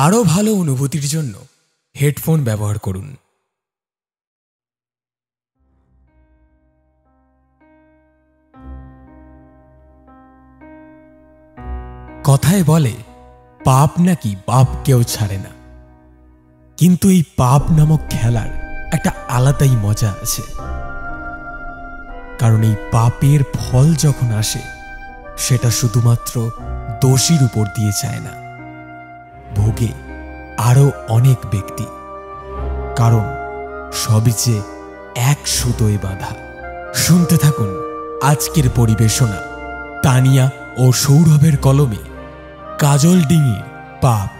আরও ভালো অনুভূতির জন্য হেডফোন ব্যবহার করুন। কথায় বলে পাপ নাকি বাপ কেউ ছাড়ে না, কিন্তু এই পাপ নামক খেলার একটা আলাদাই মজা আছে। কারণ এই পাপের ফল যখন আসে সেটা শুধুমাত্র দোষীর উপর দিয়ে যায় না, ভোগে আরো অনেক ব্যক্তি। কারণ সবই যে এক সুতোয় বাঁধা। শুনতে থাকুন আজকের পরিবেশনা তানিয়া ও সৌরভের কলমে কাজল ডিঙির পাপ।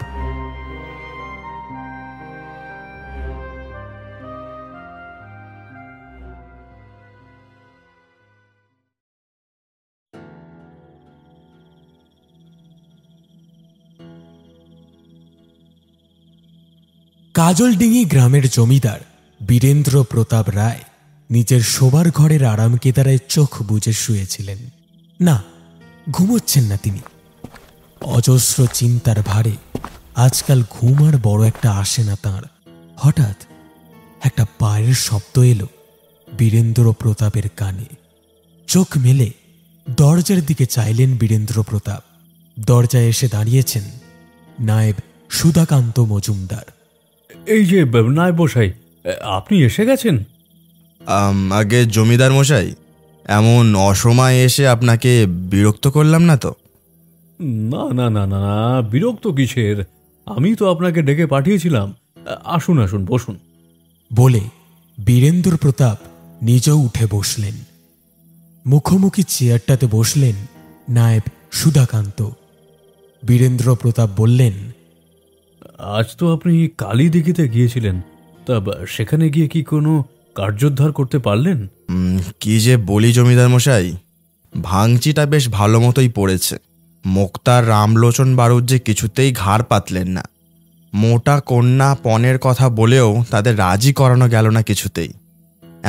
কাজলডিঙি গ্রামের জমিদার বীরেন্দ্র প্রতাপ রায় নিজের শোবার ঘরের আরাম কেদারায় চোখ বুজে শুয়েছিলেন। না, ঘুমোচ্ছেন না তিনি। অজস্র চিন্তার ভারে আজকাল ঘুম আর বড় একটা আসে না তাঁর। হঠাৎ একটা পায়ের শব্দ এলো বীরেন্দ্র প্রতাপের কানে। চোখ মেলে দরজার দিকে চাইলেন বীরেন্দ্র প্রতাপ। দরজায় এসে দাঁড়িয়েছেন নায়েব সুধাকান্ত মজুমদার। এই যে নায়েব মশাই, আপনি এসে গেছেন? আগে জমিদার মশাই, এমন অসময়ে এসে আপনাকে বিরক্ত করলাম না তো? না না না না, বিরক্ত কিসের, আমি তো আপনাকে ডেকে পাঠিয়েছিলাম। আসুন আসুন, বসুন। বলে বীরেন্দ্র প্রতাপ নিজেও উঠে বসলেন। মুখোমুখি চেয়ারটাতে বসলেন নায়েব সুধাকান্ত। বীরেন্দ্র প্রতাপ বললেন, আজ তো আপনি কালী দিঘিতে গিয়েছিলেন, তা সেখানে গিয়ে কি কোনো কার্যোদ্ধার করতে পারলেন? কি যে বলি জমিদার মশাই, ভাঙচিটা বেশ ভালো মতোই পড়েছে। মোক্তার রামলোচন বারুদ যে কিছুতেই ঘাড় পাতলেন না। মোটা কন্যা পণের কথা বলেও তাদের রাজি করানো গেল না কিছুতেই।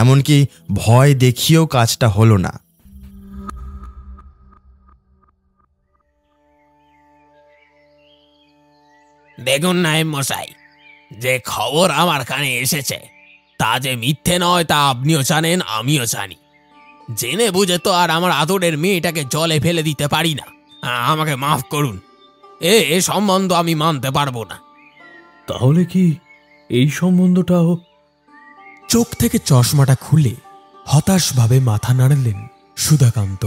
এমনকি ভয় দেখিয়েও কাজটা হলো না। দেখুন নায়েব মশাই, যে খবর আমার কানে এসেছে তা যে মিথ্যে নয় তা আপনিও জানেন, আমিও জানি। জেনে বুঝে তো আর আমার আদরের মেয়েটাকে জলে ফেলে দিতে পারি না। আমাকে মাফ করুন, এ সম্বন্ধ আমি মানতে পারবো না। তাহলে কি এই সম্বন্ধটাও? চোখ থেকে চশমাটা খুলে হতাশভাবে মাথা নাড়লেন সুধাকান্ত।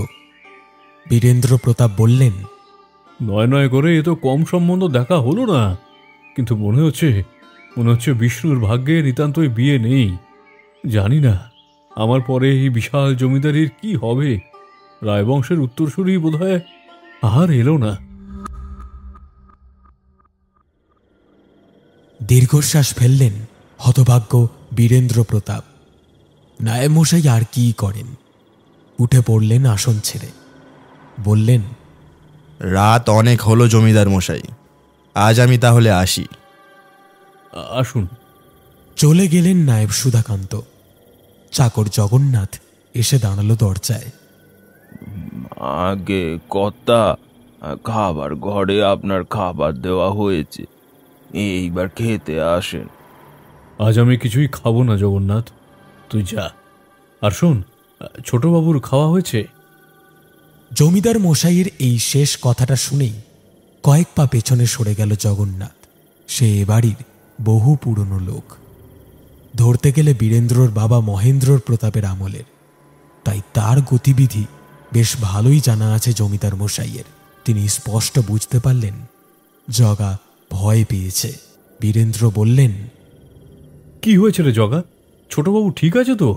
বীরেন্দ্র প্রতাপ বললেন, নয় নয় করে এ তো কম সম্বন্ধ দেখা হলো না, কিন্তু মনে হচ্ছে বিষ্ণুর ভাগ্যে নিতান্তই বিয়ে নেই। জানি না আমার পরে এই বিশাল জমিদারির কি হবে। রায়বংশের উত্তরসূরি বোধহয় আর এলো না। দীর্ঘশ্বাস ফেললেন হতভাগ্য বীরেন্দ্র প্রতাপ। নায়েব মশাই আর কি করেন, উঠে পড়লেন আসন ছেড়ে। বললেন, রাত অনেক হলো জমিদার মশাই, আজ আমি তাহলে আসি। আসুন। চলে গেলেন নায়েব সুধাকান্ত। চাকর জগন্নাথ এসে দাঁড়ালো দরজায়। আগে কর্তা, খাবার ঘরে আপনার খাবার দেওয়া হয়েছে, এইবার খেতে আসেন। আজ আমি কিছুই খাবো না জগন্নাথ, তুই যা। আর শোন, ছোটবাবুর খাওয়া হয়েছে? জমিদার মশাইয়ের এই শেষ কথাটা শুনেই কয়েক পা পেছনে সরে গেল জগন্নাথ। সে এ বাড়ির বহু পুরনো লোক। ধরতে গেলে বীরেন্দ্রর বাবা মহেন্দ্রর প্রতাপের আমলের। তাই তার গতিবিধি বেশ ভালোই জানা আছে জমিদার মশাইয়ের। তিনি স্পষ্ট বুঝতে পারলেন জগা ভয় পেয়েছে। বীরেন্দ্র বললেন, কি হয়েছে রে জগা? ছোটবাবু ঠিক আছে তো?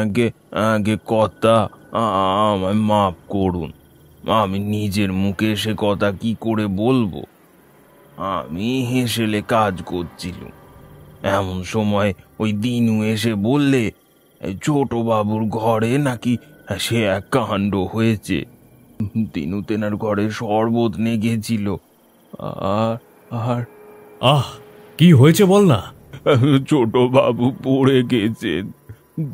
আগে আগে কর্তা, আমায় মাফ করুন। আমি নিজের মুখে সে কথা কি করে বলবো। আমি হেসেলে কাজ করছিলাম, এমন সময় ওই দিনু এসে বললে ছোট বাবুর ঘরে নাকি সে এক কাণ্ড হয়েছে। দিনু তেনার ঘরে শরবত নেগেছিল। আর কি হয়েছে বল না। ছোট বাবু পড়ে গেছেন।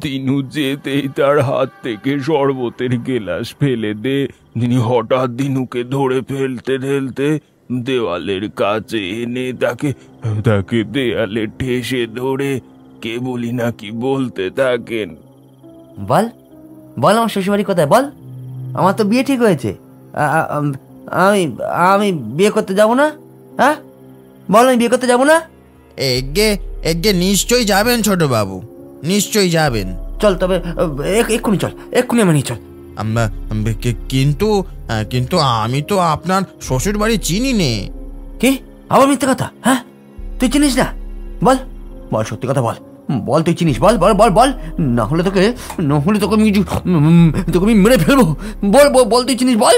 দিনু যেতেই তার হাত থেকে শরবতের গেলাস ফেলে দে। তিনি হঠাৎ দিনুকে ধরে ফেলতে ঠেলতে দেওয়ালের কাছে এনে তাকে তাকে দেয়ালে ঠেসে ধরে কেবলই নাকি বলতে থাকেন, বল বল আমার শ্বশুরবাড়ি কোথায় বল, আমার তো বিয়ে ঠিক হয়েছে, আমি আমি বিয়ে করতে যাব না, হ্যাঁ বল আমি বিয়ে করতে যাব না। এগে এগে নিশ্চয়ই যাবেন ছোট বাবু, নিশ্চয়ই যাবেন। চল তবে এক্ষুনি চল, এক্ষুনি আমার নিয়ে চল। কিন্তু কিন্তু আমি তো আপনার শ্বশুর বাড়ি চিনি নে। কি আবার মিথ্যে কথা? হ্যাঁ তুই চিনিস না? বল বল সত্যি কথা বল, বল তুই চিনিস, বল বল বল বল, না হলে তোকে আমি মেরে ফেলবো, বল বল তুই চিনিস বল।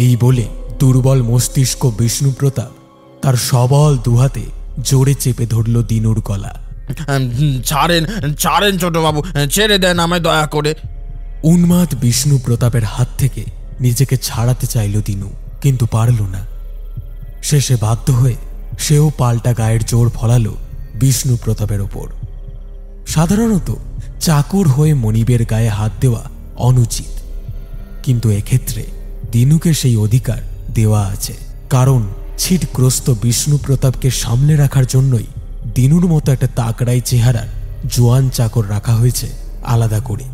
এই বলে দুর্বল মস্তিষ্ক বিষ্ণুপ্রতাপ তার সবল দুহাতে জোরে চেপে ধরল দিনুর গলা। ছাড়েন ছাড়েন ছোট বাবু, ছেড়ে দেন আমায় দয়া করে। উন্মাদ বিষ্ণুপ্রতাপের হাত থেকে নিজেকে ছাড়াতে চাইল দিনু, কিন্তু পারল না। শেষে বাধ্য হয়ে সেও পাল্টা গায়ের জোর ফলালো বিষ্ণুপ্রতাপের ওপর। সাধারণত চাকর হয়ে মনিবের গায়ে হাত দেওয়া অনুচিত, কিন্তু এক্ষেত্রে দিনুকে সেই অধিকার দেওয়া আছে, কারণ ছিটগ্রস্ত বিষ্ণুপ্রতাপকে সামলে রাখার জন্যই দিনুর মতো একটা তাকড়াই চেহারার জোয়ান চাকর রাখা হয়েছে আলাদা করে।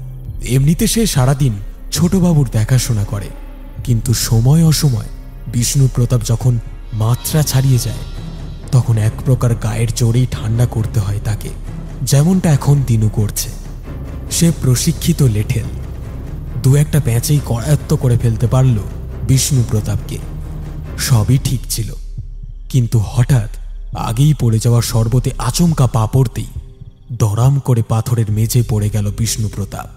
এমনিতে সে সারাদিন ছোটবাবুর দেখাশোনা করে, কিন্তু সময় অসময় বিষ্ণুপ্রতাপ যখন মাত্রা ছাড়িয়ে যায় তখন এক প্রকার গায়ের জোরেই ঠান্ডা করতে হয় তাকে, যেমনটা এখন দিনু করছে। সে প্রশিক্ষিত লেঠেল, দু একটা প্যাঁচেই করায়ত্ত করে ফেলতে পারল বিষ্ণুপ্রতাপকে। সবই ঠিক ছিল, কিন্তু হঠাৎ আগেই পড়ে যাওয়া শরবতে আচমকা পা পড়তেই দরাম করে পাথরের মেঝে পড়ে গেল বিষ্ণুপ্রতাপ।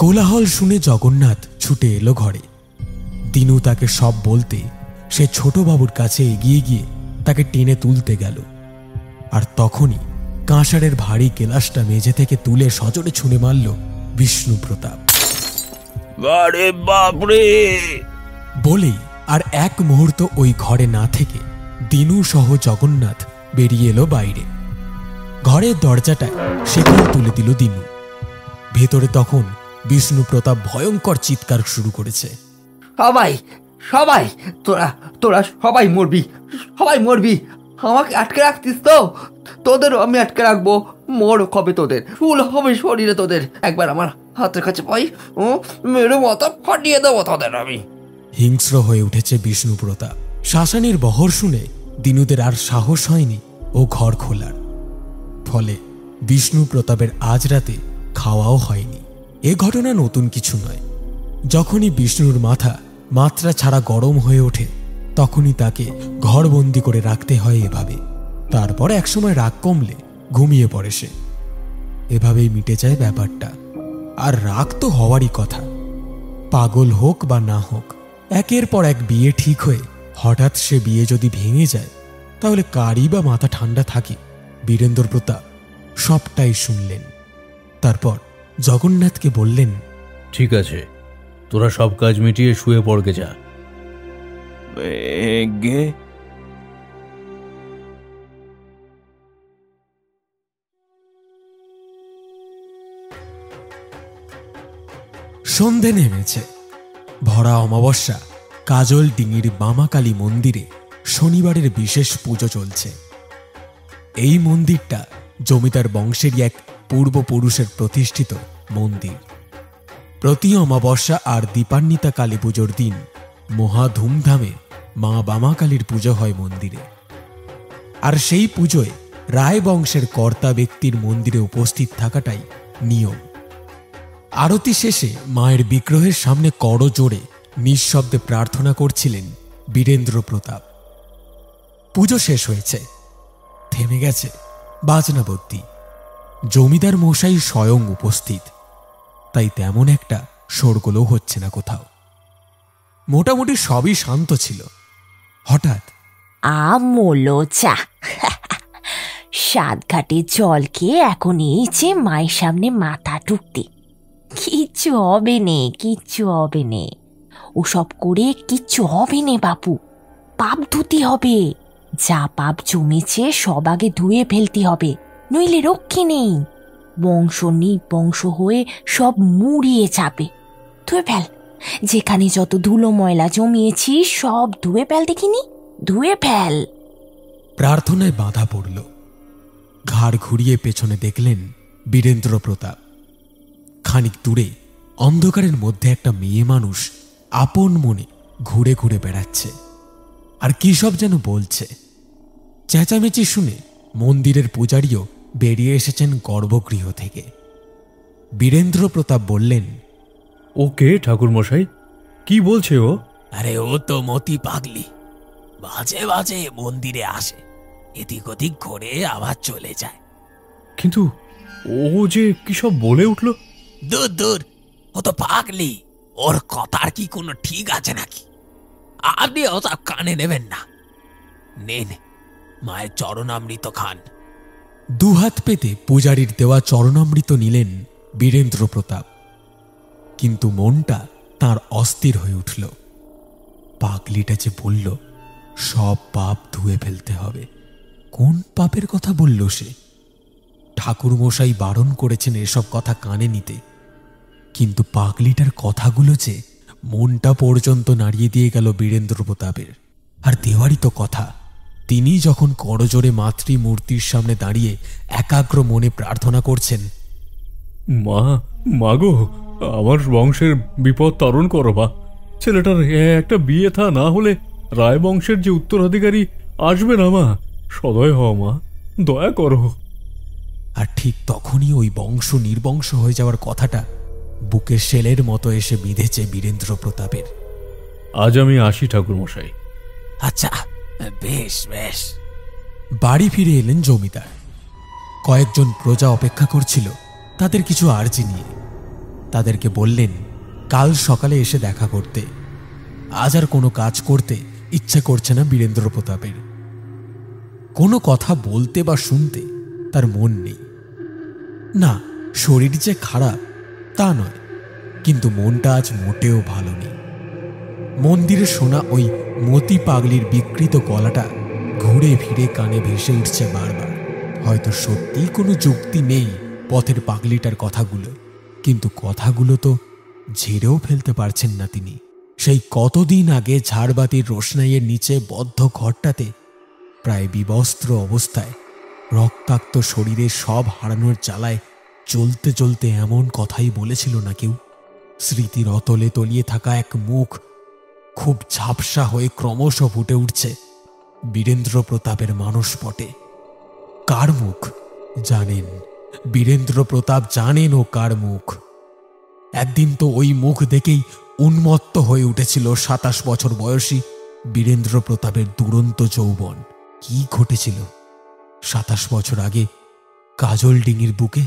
কোলাহল শুনে জগন্নাথ ছুটে এলো ঘরে। দিনু তাকে সব বলতে সে ছোটবাবুর কাছে এগিয়ে গিয়ে তাকে টেনে তুলতে গেল, আর তখনই কাঁসারের ভারী গেলাসটা মেঝে থেকে তুলে সজোরে ছুঁড়ে মারল বিষ্ণুপ্রতাপ। আরে বাপরে! বলেই আর এক মুহূর্ত ওই ঘরে না থেকে দিনু সহ জগন্নাথ বেরিয়ে এলো বাইরে। ঘরের দরজাটায় শেকল তুলে দিল দিনু। ভেতরে তখন বিষ্ণুপ্রতাপ ভয়ঙ্কর চিৎকার শুরু করেছে। সবাই সবাই তোরা তোরা সবাই মরবি, সবাই মরবি, আমাকে আটকে রাখতিস তো, তোদেরও আমি আটকে রাখবো, মোর হবে তোদের, ফুল হবে শরীরে তোদের, একবার আমার হাতের কাছে পাই মেরে মাথা ফাটিয়ে দেবো তোদের আমি। হিংস্র হয়ে উঠেছে বিষ্ণুপ্রতাপ। শাসানির বহর শুনে দিনুদের আর সাহস হয়নি ও ঘর খোলার। ফলে বিষ্ণুপ্রতাপের আজ রাতে খাওয়াও হয়নি। এ ঘটনা নতুন কিছু নয়। যখনই বিষ্ণুর মাথা মাত্রা ছাড়া গরম হয়ে ওঠে তখনই তাকে ঘরবন্দি করে রাখতে হয় এভাবে। তারপর একসময় রাগ কমলে ঘুমিয়ে পড়ে সে। এভাবেই মিটে যায় ব্যাপারটা। আর রাগ তো হওয়ারই কথা, পাগল হোক বা না হোক। একের পর এক বিয়ে ঠিক হয়ে হঠাৎ সে বিয়ে যদি ভেঙে যায় তাহলে কারই বা মাথা ঠান্ডা থাকে। বীরেন্দ্র প্রতাপ সবটাই শুনলেন। তারপর জগন্নাথকে বললেন, ঠিক আছে, তোরা সব কাজ মিটিয়ে শুয়ে পড়কে যা। গে সন্ধে নেমেছে। ভরা অমাবস্যা। কাজল ডিঙির বামাকালী মন্দিরে শনিবারের বিশেষ পুজো চলছে। এই মন্দিরটা জমিদার বংশেরই এক পূর্বপুরুষের প্রতিষ্ঠিত মন্দির। প্রতি অমাবস্যা আর দীপান্বিতা কালী পুজোর দিন মহা ধুমধামে মা বামাকালীর পুজো হয় মন্দিরে। আর সেই পুজোয় রায় বংশের কর্তা ব্যক্তির মন্দিরে উপস্থিত থাকাটাই নিয়ম। আরতি শেষে মায়ের বিগ্রহের সামনে করজোড়ে নিঃশব্দে প্রার্থনা করছিলেন বীরেন্দ্র প্রতাপ। পুজো শেষ হয়েছে, থেমে গেছে বাজনাবর্তি। জমিদার মশাই স্বয়ং উপস্থিত, তাই তেমন একটা শোরগোলও হচ্ছে না কোথাও। মোটামুটি সবই শান্ত ছিল। হঠাৎ আমলো চা, সাতঘাটে জল খেয়ে এখন এইছে মায়ের সামনে মাথা টুকতে। কিচ্ছু হবে নে, কিচ্ছু হবে নে, ওসব করে কিচ্ছু হবে নে বাপু। পাপ ধুতি হবে, যা পাপ জমেছে সব আগে ধুয়ে ফেলতে হবে, নইলে রক্ষে নেই। বংশ নিবংশ হয়ে সব মুড়িয়ে যাবে। ধুয়ে ফেল, যেখানে যত ধুলো ময়লা জমিয়েছি সব ধুয়ে ফেল, দেখিনি, ধুয়ে ফেল। প্রার্থনায় বাধা পড়ল। ঘাড় ঘুরিয়ে পেছনে দেখলেন বীরেন্দ্র প্রতাপ। খানিক দূরে অন্ধকারের মধ্যে একটা মেয়ে মানুষ আপন মনে ঘুরে ঘুরে বেড়াচ্ছে, আর কি সব যেন বলছে। চেঁচামেচি শুনে মন্দিরের পূজারীও বেরিয়ে এসেছেন গর্ভগৃহ থেকে। বীরেন্দ্র প্রতাপ বললেন, ওকে ঠাকুরমশাই, কি বলছে ও? আরে ও তো মতি পাগলি, মাঝে মাঝে মন্দিরে আসে, এদিক ওদিক ঘুরে আবার চলে যায়। কিন্তু ও যে কি সব বলে উঠল। দূর দূর, ও তো পাগলি, ওর কথার কি কোনো ঠিক আছে নাকি? আপনি ওসব কানে নেবেন না। নেন, মায়ের চরণামৃত খান। দুহাত পেতে পূজারীর দেওয়া চরণামৃত নিলেন বীরেন্দ্র প্রতাপ, কিন্তু মনটা তার অস্থির হয়ে উঠল। পাগলিটা যে বলল সব পাপ ধুয়ে ফেলতে হবে, কোন পাপের কথা বলল সে? ঠাকুরমশাই বারণ করেছেন এসব কথা কানে নিতে, কিন্তু পাগলিটার কথাগুলো যে মনটা পর্যন্ত নাড়িয়ে দিয়ে গেল বীরেন্দ্র প্রতাপের। আর দেওয়ারই তো কথা, তিনি যখন করজোড়ে মাতৃমূর্তির সামনে দাঁড়িয়ে একাগ্র মনে প্রার্থনা করছেন, মাগো, আমার বংশের বিপদ তারণ করো বা। ছেলেটার একটা বিয়ে থা না হলে রায়বংশের যে উত্তরাধিকারী আসবে না মা, সদয় হও মা, দয়া করো। আর ঠিক তখনই ওই বংশ নির্বংশ হয়ে যাওয়ার কথাটা বুকে শেলের মতো এসে বিঁধেছে বীরেন্দ্র প্রতাপের। আজ আমি আসি ঠাকুরমশাই। আচ্ছা, বেশ বেশ। বাড়ি ফিরে এলেন জমিদার। কয়েকজন প্রজা অপেক্ষা করছিল তাদের কিছু আর্জি নিয়ে। তাদেরকে বললেন কাল সকালে এসে দেখা করতে। আজ আর কোনো কাজ করতে ইচ্ছে করছে না বীরেন্দ্র প্রতাপের। কোনো কথা বলতে বা শুনতে তার মন নেই। না, শরীর যে খারাপ তা নয়, কিন্তু মনটা আজ মোটেও ভালো নেই। মন্দিরে শোনা ওই মতি পাগলির বিকৃত গলাটা ঘুরে ফিরে কানে ভেসে উঠছে বারবার। হয়তো সত্যিই কোনো যুক্তি নেই পথের পাগলিটার কথাগুলো, কিন্তু কথাগুলো তো ঝেড়েও ফেলতে পারছেন না তিনি। সেই কতদিন আগে ঝাড়বাতির রোশনাইয়ের নিচে বদ্ধ ঘরটাতে প্রায় বিবস্ত্র অবস্থায় রক্তাক্ত শরীরে সব হারানোর জ্বালায় চলতে চলতে এমন কথাই বলেছিল না কেউ? স্মৃতির অতলে তলিয়ে থাকা এক মুখ খুব ঝাপসা হয়ে ক্রমশ ফুটে উঠছে বীরেন্দ্র প্রতাপের মানসপটে। কার মুখ জানেন? বীরেন্দ্র প্রতাপ জানেন ও কার মুখ। একদিন তো ওই মুখ দেখেই উন্মত্ত হয়ে উঠেছিল 27 বছর বয়সী বীরেন্দ্র প্রতাপের দুরন্ত যৌবন। কি ঘটেছিল 27 বছর আগে কাজল ডিঙির বুকে?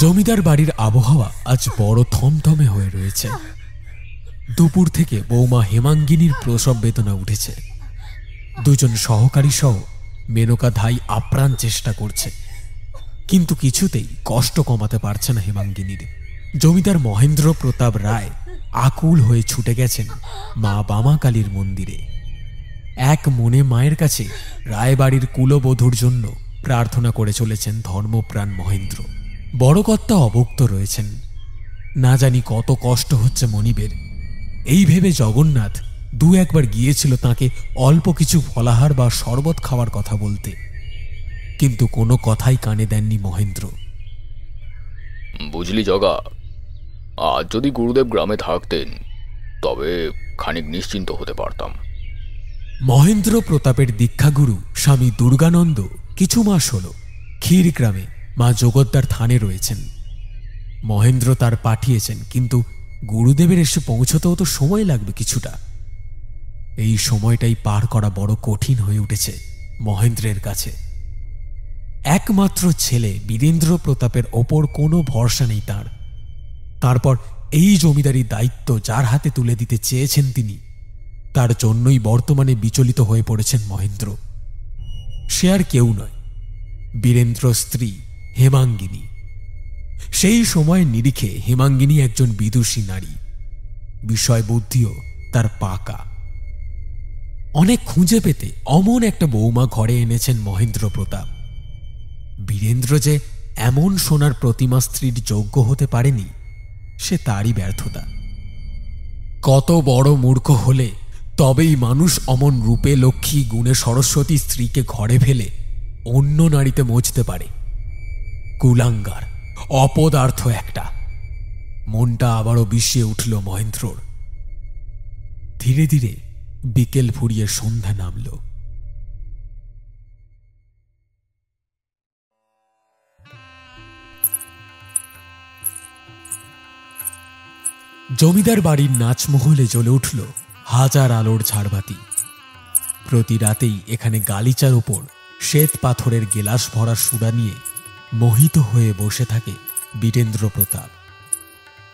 জমিদার বাড়ির আবহাওয়া আজ বড় থমথমে হয়ে রয়েছে। দুপুর থেকে বৌমা হেমাঙ্গিনীর প্রসব বেদনা উঠেছে। দুজন সহকারী সহ মেনকা ধাই আপ্রাণ চেষ্টা করছে, কিন্তু কিছুতেই কষ্ট কমাতে পারছে না হেমাঙ্গিনীর। জমিদার মহেন্দ্র প্রতাপ রায় আকুল হয়ে ছুটে গেছেন মা বামা কালীর মন্দিরে। এক মনে মায়ের কাছে রায়বাড়ির কুলবধূর জন্য প্রার্থনা করে চলেছেন ধর্মপ্রাণ মহেন্দ্র। বড় কর্তা অভুক্ত রয়েছেন, না জানি কত কষ্ট হচ্ছে মনিবের। এই ভেবে জগন্নাথ দু একবার গিয়েছিল তাকে অল্প কিছু ফলাহার বা শরবত খাওয়ার কথা বলতে, কিন্তু কোনো কথাই কানে দেননি মহেন্দ্র। বুঝলি জগা, আজ যদি গুরুদেব গ্রামে থাকতেন তবে খানিক নিশ্চিন্ত হতে পারতাম। মহেন্দ্র প্রতাপের দীক্ষাগুরু স্বামী দুর্গানন্দ কিছু মাস হল ক্ষীর গ্রামে মা জগদ্দার থানে রয়েছেন। মহেন্দ্র তার পাঠিয়েছেন, কিন্তু গুরুদেবের এসে পৌঁছতেও তো সময় লাগবে কিছুটা। এই সময়টাই পার করা বড় কঠিন হয়ে উঠেছে মহেন্দ্রের কাছে। একমাত্র ছেলে বীরেন্দ্র প্রতাপের ওপর কোনো ভরসা নেই তার। তারপর এই জমিদারি দায়িত্ব যার হাতে তুলে দিতে চেয়েছেন তিনি, তার জন্যই বর্তমানে বিচলিত হয়ে পড়েছেন মহেন্দ্র। সে আর কেউ নয়, বীরেন্দ্র স্ত্রী হেমাঙ্গিনী। সেই সময় নিরিখে হেমাঙ্গিনী একজন বিদুষী নারী, বিষয় বুদ্ধিও তার পাকা। অনেক খুঁজে পেতে অমন একটা বৌমা ঘরে এনেছেন মহেন্দ্র প্রতাপ। বীরেন্দ্র যে এমন সোনার প্রতিমা স্ত্রীর যোগ্য হতে পারেনি, সে তারই ব্যর্থতা। কত বড় মূর্খ হলে তবেই মানুষ অমন রূপে লক্ষ্মী গুণে সরস্বতী স্ত্রীকে ঘরে ফেলে অন্য নারীতে মজতে পারে। কুলাঙ্গার, অপদার্থ একটা। মনটা আবারও বিষিয়ে উঠল মহেন্দ্রর। ধীরে ধীরে বিকেল ফুরিয়ে সন্ধ্যা নামল। জমিদার বাড়ির নাচমহলে জ্বলে উঠল হাজার আলোর ঝাড়বাতি। প্রতি রাতেই এখানে গালিচার উপর শ্বেত পাথরের গেলাস ভরা সুরা নিয়ে মোহিত হয়ে বসে থাকে বীরেন্দ্র প্রতাপ,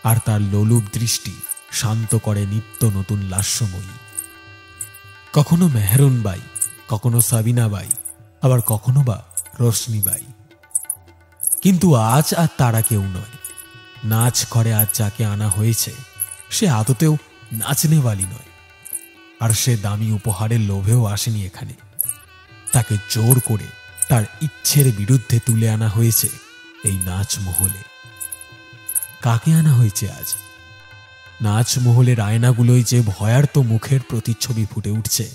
আর তার লোলুপ দৃষ্টি শান্ত করে নিত্য নতুন লাস্যময়ী। কখনো মেহরুনবাই, কখনো সাবিনাবাই, আবার কখনো বা রোশনীবাই। কিন্তু আজ আর তারা কেউ নয়। নাচ ঘরে আজ যাকে আনা হয়েছে সে আদতেও নাচনেওয়ালি নয়, আর সে দামি উপহারের লোভেও আসেনি এখানে। তাকে জোর করে তার ইচ্ছের বিরুদ্ধে তুলে আনা হয়েছে এই নাচমহলে। কাকে আনা হয়েছে আজ? নাচমহলের আয়নাগুলোই যে ভয়ার্ত মুখের প্রতিচ্ছবি ফুটে উঠছে,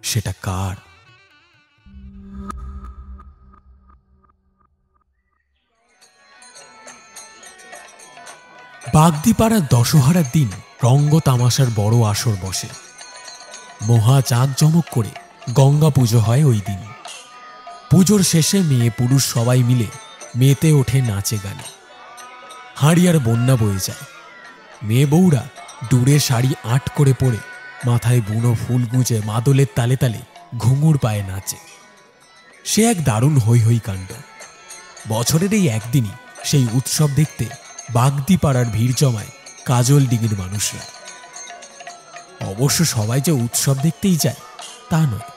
সেটা কার? বাগদিপাড়ার দশহারার দিন রঙ্গ তামাশার বড় আসর বসে। মহা জাঁকজমক করে গঙ্গা পুজো হয় ওই দিন। পুজোর শেষে মেয়ে পুরুষ সবাই মিলে মেতে ওঠে নাচে গানে। হাঁড়িয়ার বন্যা বয়ে যায়। মেয়ে বউরা দূরে শাড়ি আট করে পরে মাথায় বুনো ফুল গুঁজে মাদলের তালে তালে ঘুঙুর পায়ে নাচে। সে এক দারুণ হৈ হৈ কাণ্ড। বছরের এই একদিনই সেই উৎসব দেখতে বাগদিপাড়ার ভিড় জমায় কাজল ডিঙির মানুষরা। অবশ্য সবাই যে উৎসব দেখতেই যায় তা নয়,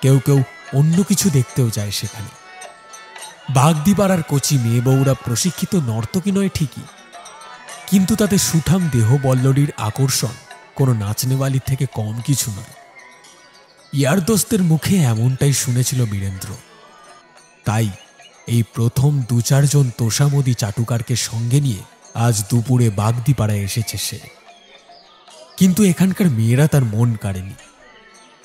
কেউ কেউ অন্য কিছু দেখতেও যায় সেখানে। বাগদিপাড়ার কচি মেয়ে বউরা প্রশিক্ষিত নর্তকী নয় ঠিকই, কিন্তু তাদের সুঠাম দেহ বল্লরীর আকর্ষণ কোনো নাচনেওয়ালির থেকে কম কিছু নয়। ইয়ার দোস্তের মুখে এমনটাই শুনেছিল বীরেন্দ্র। তাই এই প্রথম ২-৪ জন তোষামদি চাটুকারকে সঙ্গে নিয়ে আজ দুপুরে বাগদিপাড়ায় এসেছে সে। কিন্তু এখানকার মেয়েরা তার মন কাড়েনি।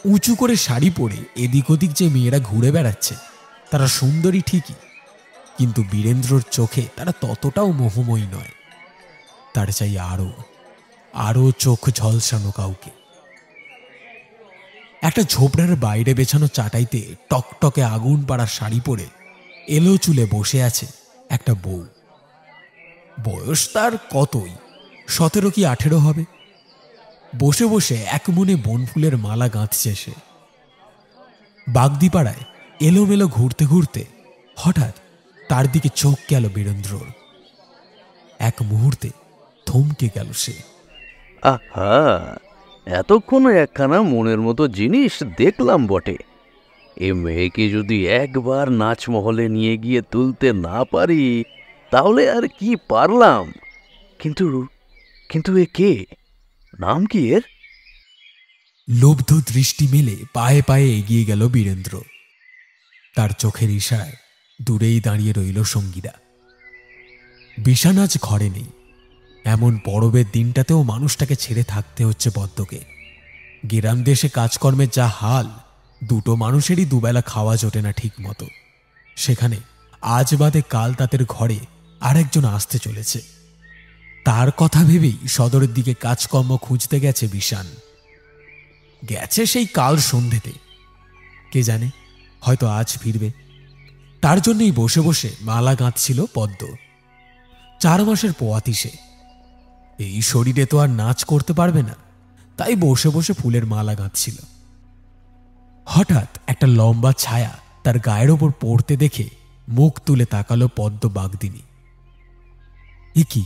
উঁচু করে শাড়ি পরে এদিক ওদিক যে মেয়েরা ঘুরে বেড়াচ্ছে তারা সুন্দরী ঠিকই, কিন্তু বীরেন্দ্রর চোখে তারা ততটাও মোহময়ী নয়। তার চাই আরো আরো চোখ ঝলসানো কাউকে। একটা ঝোপড়ার বাইরে বেছানো চাটাইতে টকটকে আগুন পাড়া শাড়ি পরে এলো চুলে বসে আছে একটা বউ। বয়স তার কতই, 17 কি 18 হবে। বসে বসে এক মনে বনফুলের মালা গাঁথছে সে। বাগদিপাড়ায় এলোমেলো ঘুরতে ঘুরতে হঠাৎ তার দিকে চোখ গেল বীরেন্দ্রর। এক মুহূর্তে থমকে গেল সে। আহা, এতক্ষণ একখানা মনের মতো জিনিস দেখলাম বটে। এ মেয়েকে যদি একবার নাচমহলে নিয়ে গিয়ে তুলতে না পারি তাহলে আর কি পারলাম। কিন্তু কিন্তু এ কে? নাম কি এর? লুব্ধ দৃষ্টি মেলে পায়ে পায়ে এগিয়ে গেল বীরেন্দ্র। তার চোখের ইশারায় দূরেই দাঁড়িয়ে রইল সঙ্গীরা। বিশান আজ ঘরে নেই। এমন পরবের দিনটাতেও মানুষটাকে ছেড়ে থাকতে হচ্ছে পদ্মকে। গ্রাম দেশে কাজকর্মের যা হাল, দুটো মানুষেরই দুবেলা খাওয়া জোটে না ঠিক মতো। সেখানে আজ বাদে কাল তাদের ঘরে আরেকজন আসতে চলেছে। তার কথা ভেবেই সদরের দিকে কাজকর্ম খুঁজতে গেছে বিশান। গেছে সেই কাল সন্ধেতে। কে জানে, হয়তো আজ ফিরবে। তার জন্যই বসে বসে মালা গাঁথছিল পদ্ম। 4 মাসের পোয়াতি সে। এই শরীরে তো আর নাচ করতে পারবে না, তাই বসে বসে ফুলের মালা গাঁথছিল। হঠাৎ একটা লম্বা ছায়া তার গায়ের ওপর পড়তে দেখে মুখ তুলে তাকালো পদ্ম বাগদিনী। এ কি,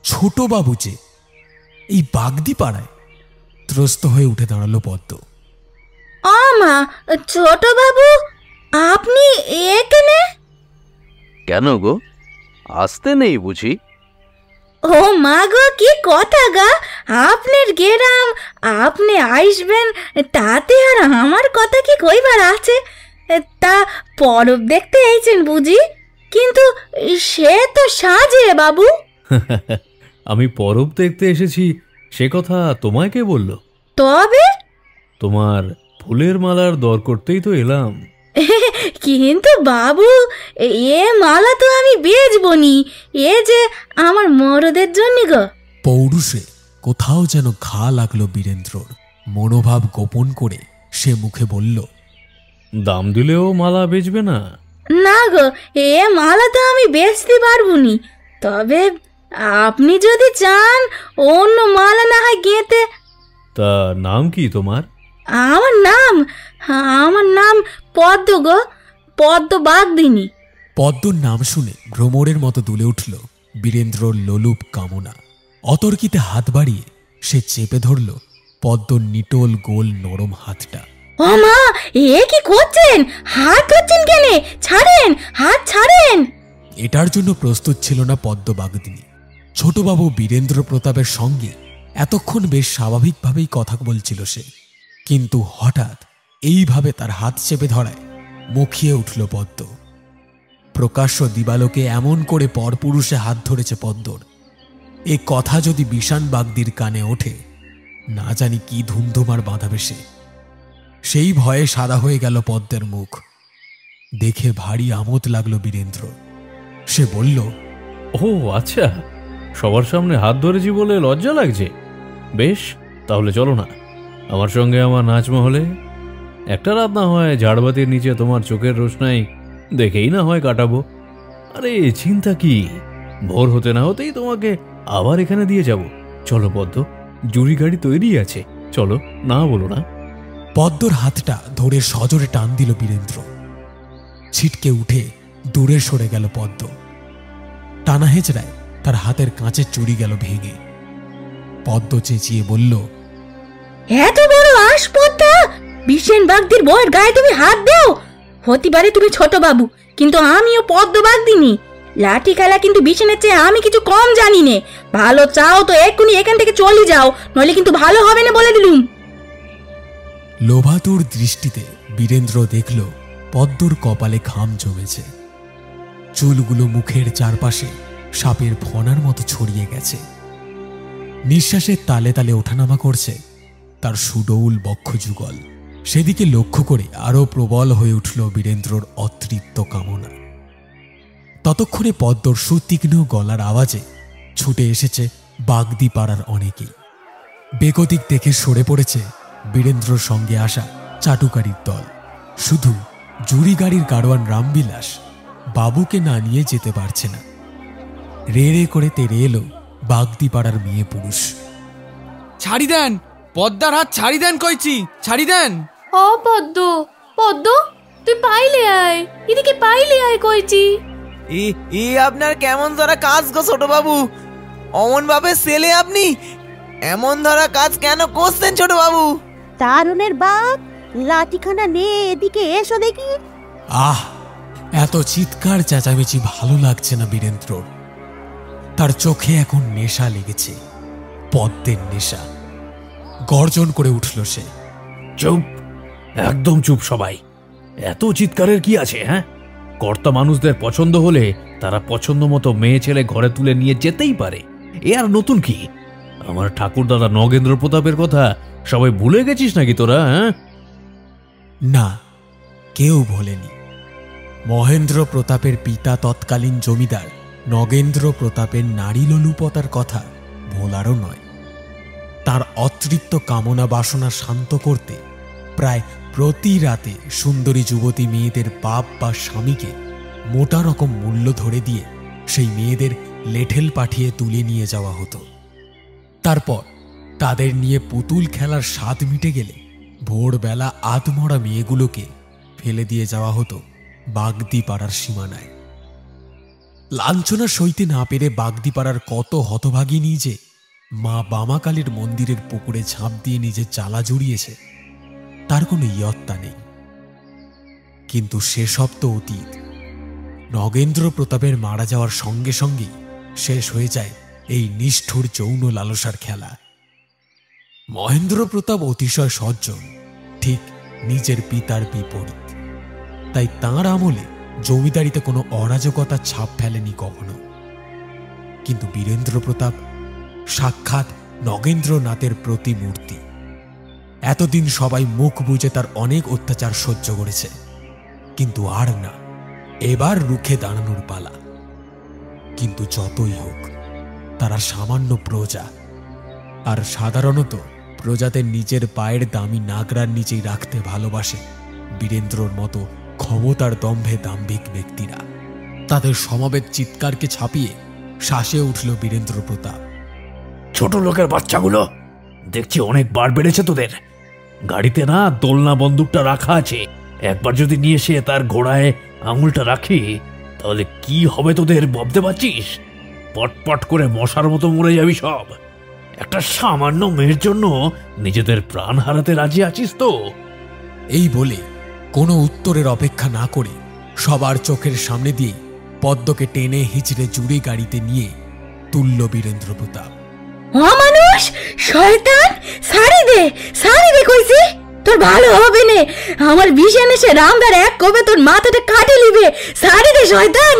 ছোট বাবু যে এই বাগদিপাড়ায়! ত্রস্ত হয়ে উঠে দাঁড়ালো পদ্ম। মা, ছোট বাবু, আপনি এখানে? কেন গো, আসতে নেই বুঝি? ও মা গো, কি কথা গা! আপনার গেরাম, আপনি আইসবেন তাতে আর আমার কথা কি কইবার আছে? তা পরব দেখতে আইছেন বুঝি? কিন্তু সে তো সাজে বাবু। আমি পরব দেখতে এসেছি সে কথা তোমায় কে বলল? তবে তোমার ফুলের মালার দর করতেই তো এলাম। কিন্তু বাবু, এ মালা তো আমি বেচবনি, এ যে আমার মরদের জন্য গো। পৌরুষে কোথাও যেন ঘা লাগলো বীরেন্দ্রর। মনোভাব গোপন করে সে মুখে বলল, দাম দিলেও মালা বেচবে না? না গো, এ মালা তো আমি বেচতে পারবনি। তবে আপনি যদি চান অন্য মালা না হয় গেঁথে। তা নাম কি তোমার? আমার নাম পদ্ম গো, পদ্ম বাগদিনী। পদ্মর নাম শুনে ভ্রমরের মতো দুলে উঠল বীরেন্দ্রর লোলুপ কামনা। অতর্কিতে হাত বাড়িয়ে সে চেপে ধরল পদ্মর নিটোল গোল নরম হাতটা। ও মা, এ কি করছেন? হাত ধরছেন কেন? ছাড়েন, হাত ছাড়েন। এটার জন্য প্রস্তুত ছিল না পদ্ম বাগদিনী। ছোটবাবু বীরেন্দ্র প্রতাপের সঙ্গে এতক্ষণ বেশ স্বাভাবিকভাবেই কথা বলছিল সে, কিন্তু হঠাৎ এইভাবে তার হাত চেপে ধরায় মুখিয়ে উঠল পদ্ম। প্রকাশ্য দিবালোকে এমন করে পরপুরুষে হাত ধরেছে পদ্মর, এ কথা যদি বিষান বাগদির কানে ওঠে, না জানি কি ধুমধুমার বাঁধাবে সে। সেই ভয়ে সাদা হয়ে গেল পদ্মের মুখ। দেখে ভারী আমোদ লাগলো বীরেন্দ্র। সে বলল, ও আচ্ছা, সবার সামনে হাত ধরেছি বলে লজ্জা লাগছে? বেশ, তাহলে চলো না আমার সঙ্গে আমার নাচমহলে। একটা রাত না হয় ঝাড়বাতির নিচে তোমার চোখের রোশনাই দেখেই না হয় কাটাবো। আরে চিন্তা কি, ভোর হতে না হতেই তোমাকে আবার এখানে দিয়ে যাব। চলো পদ্ম, জুড়ি গাড়ি তৈরি আছে, চলো, না বলো না। পদ্মর হাতটা ধরে সজোরে টান দিল বীরেন্দ্র। ছিটকে উঠে দূরে সরে গেল পদ্ম। টানা হেঁচড়ায় তার হাতের কাঁচের চুড়ি গেল ভেঙে। পদ্ম চেঁচিয়ে বলল, এত বড় আসপদ্দা, বিশেন বাগদির বউয়ের গায়ে তুমি হাত দাও? হতে পারে তুমি ছোট বাবু, কিন্তু আমিও পদ্ম বাগদিনী। লাঠি খেলা কিন্তু বিশেনের চেয়ে আমি কিছু কম জানি নে। ভালো চাও তো এক্ষুনি এখান থেকে চলে যাও, নইলে কিন্তু ভালো হবে না বলে দিলুম। লোভাতুর দৃষ্টিতে বীরেন্দ্র দেখল পদ্মর কপালে ঘাম জমেছে। চুলগুলো মুখের চারপাশে সাপের ফনার মতো ছড়িয়ে গেছে। নিঃশ্বাসের তালে তালে ওঠানামা করছে তার সুডৌল বক্ষযুগল। সেদিকে লক্ষ্য করে আরো প্রবল হয়ে উঠল বীরেন্দ্রর অতৃপ্ত কামনা। ততক্ষণে পদ্মর সুতীক্ষ্ণ গলার আওয়াজে ছুটে এসেছে বাগদি পাড়ার অনেকেই। বেগতিক দেখে সরে পড়েছে বীরেন্দ্রর সঙ্গে আসা চাটুকারির দল। শুধু জুড়ি গাড়ির গাড়োয়ান রামবিলাস বাবুকে না নিয়ে যেতে পারছে না। রে রে করে তেড়ে এলো বাগদি পাড়ার মেয়ে পুরুষ। ছাড়ি দেন, পদ্মার হাত ছাড়ি দেন কইছি, ছাড়ি দেন। ও পদ্ম, পদ্ম তুই পাইলে আয়, এদিকে পাইলে আয় কইছি। ই আপনার কেমন ধরা কাজ গো ছোট বাবু? অমন ভাবে ছেলে আপনি এমন ধরা কাজ কেন করছেন ছোট বাবু? তারুণের বাপ, লাঠিখানা নে এদিকে এসো দেখি। আহ, এত চিৎকার চেঁচামেচি ভালো লাগছে না বীরেন্দ্রর। তার চোখে এখন নেশা লেগেছে, পদ্মের নেশা। গর্জন করে উঠল সে। চুপ, একদম চুপ সবাই। এত চিৎকারের কি আছে? হ্যাঁ, কর্তা মানুষদের পছন্দ হলে তারা পছন্দ মতো মেয়ে ছেলে ঘরে তুলে নিয়ে যেতেই পারে। এ আর নতুন কি? আমার ঠাকুর দাদা নগেন্দ্র প্রতাপের কথা সবাই ভুলে গেছিস নাকি তোরা? হ্যাঁ, না, কেউ ভোলেনি। মহেন্দ্র প্রতাপের পিতা তৎকালীন জমিদার নগেন্দ্র প্রতাপের নারী লোলুপতার কথা ভোলারও নয়। তার অতৃপ্ত কামনা বাসনা শান্ত করতে প্রায় প্রতি রাতে সুন্দরী যুবতী মেয়েদের বাপ বা স্বামীকে মোটা রকম মূল্য ধরে দিয়ে সেই মেয়েদের লেঠেল পাঠিয়ে তুলে নিয়ে যাওয়া হতো। তারপর তাদের নিয়ে পুতুল খেলার স্বাদ মিটে গেলে ভোরবেলা আধমরা মেয়েগুলোকে ফেলে দিয়ে যাওয়া হতো বাগদি পাড়ার সীমানায়। লাঞ্ছনা সইতে না পেরে বাগদি পাড়ার কত হতভাগিনী যে মা বামাকালীর মন্দিরের পুকুরে ঝাঁপ দিয়ে নিজের জ্বালা জুড়িয়েছে তার কোনো ইয়ত্তা নেই। কিন্তু সেসব তো অতীত। নগেন্দ্র প্রতাপের মারা যাওয়ার সঙ্গে সঙ্গেই শেষ হয়ে যায় এই নিষ্ঠুর যৌন লালসার খেলা। মহেন্দ্র প্রতাপ অতিশয় সজ্জন, ঠিক নিজের পিতার বিপরীত। তাই তাঁর আমলে জমিদারিতে কোনো অরাজকতার ছাপ ফেলেনি কখনো। কিন্তু বীরেন্দ্র প্রতাপ সাক্ষাৎ নগেন্দ্রনাথের প্রতিমূর্তি। এতদিন সবাই মুখ বুজে তার অনেক অত্যাচার সহ্য করেছে, কিন্তু আর না, এবার রুখে দাঁড়ানোর পালা। কিন্তু যতই হোক, তারা সামান্য প্রজা, আর সাধারণত প্রজাদের নিজের পায়ের দামি নাগরার নিচেই রাখতে ভালোবাসে বীরেন্দ্রর মতো ক্ষমতার দম্ভে দাম্ভিক ব্যক্তিরা। তাদের সমবেত চিৎকারকে ছাপিয়ে শ্বাসে উঠল বীরেন্দ্র প্রতাপ। ছোট লোকের বাচ্চাগুলো, দেখছি অনেক বার বেড়েছে তোদের। গাড়িতে না দোলনা বন্দুকটা রাখা আছে, একবার যদি নিয়ে এসে তার ঘোড়ায় আঙুলটা রাখি তাহলে কি হবে তোদের ভাবতে পারছিস? পটপট করে মশার মতো মরে যাবি সব। একটা সামান্য মেয়ের জন্য নিজেদের প্রাণ হারাতে রাজি আছিস তো? এই বলে কোনো উত্তরের অপেক্ষা না করে সবার চোখের সামনে দিয়ে পদ্মকে টেনে হিচড়ে জুড়ে গাড়িতে নিয়ে তুলল বীরেন্দ্র প্রতাপ। অমানুষ, শয়তান, সারি দে কইছি, তোর ভালো হবে না। আমার বিশেন এসে রামদার এক কবে তোর মাথাটা কাটে লিবে। সারি দে শয়তান।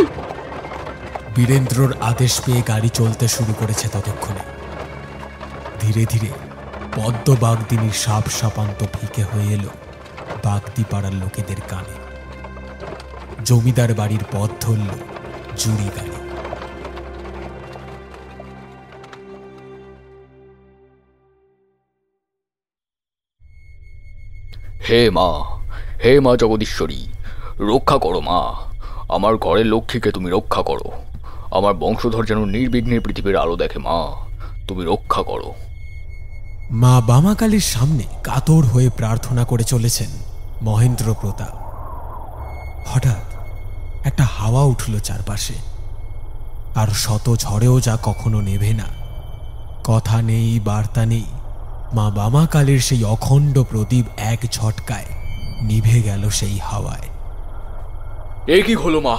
বীরেন্দ্রর আদেশ পেয়ে গাড়ি চলতে শুরু করেছে। ততক্ষণে ধীরে ধীরে পদ্ম বাগদিনীর সাপ সাপান্ত ফিকে হয়ে এলো বাগদি পাড়ার লোকেদের কানে। জমিদার বাড়ির পথ ধরল জুড়ি গাড়ি। হে মা জগদীশ্বরী, রক্ষা করো মা। আমার ঘরের লক্ষ্মীকে তুমি রক্ষা করো। আমার বংশধর যেন নির্বিঘ্নে পৃথিবীর আলো দেখে মা, তুমি রক্ষা করো। মা বামাকালীর সামনে কাতর হয়ে প্রার্থনা করে চলেছেন মহেন্দ্র প্রতাপ। হঠাৎ একটা হাওয়া উঠল চারপাশে, আর শত ঝড়েও যা কখনো নেভে না। কথা নেই, বার্তা নেই, মা বামাকালীর সেই অখণ্ড প্রদীপ এক ঝটকায় নিভে গেল সেই হাওয়ায়। এ কি হলো মা?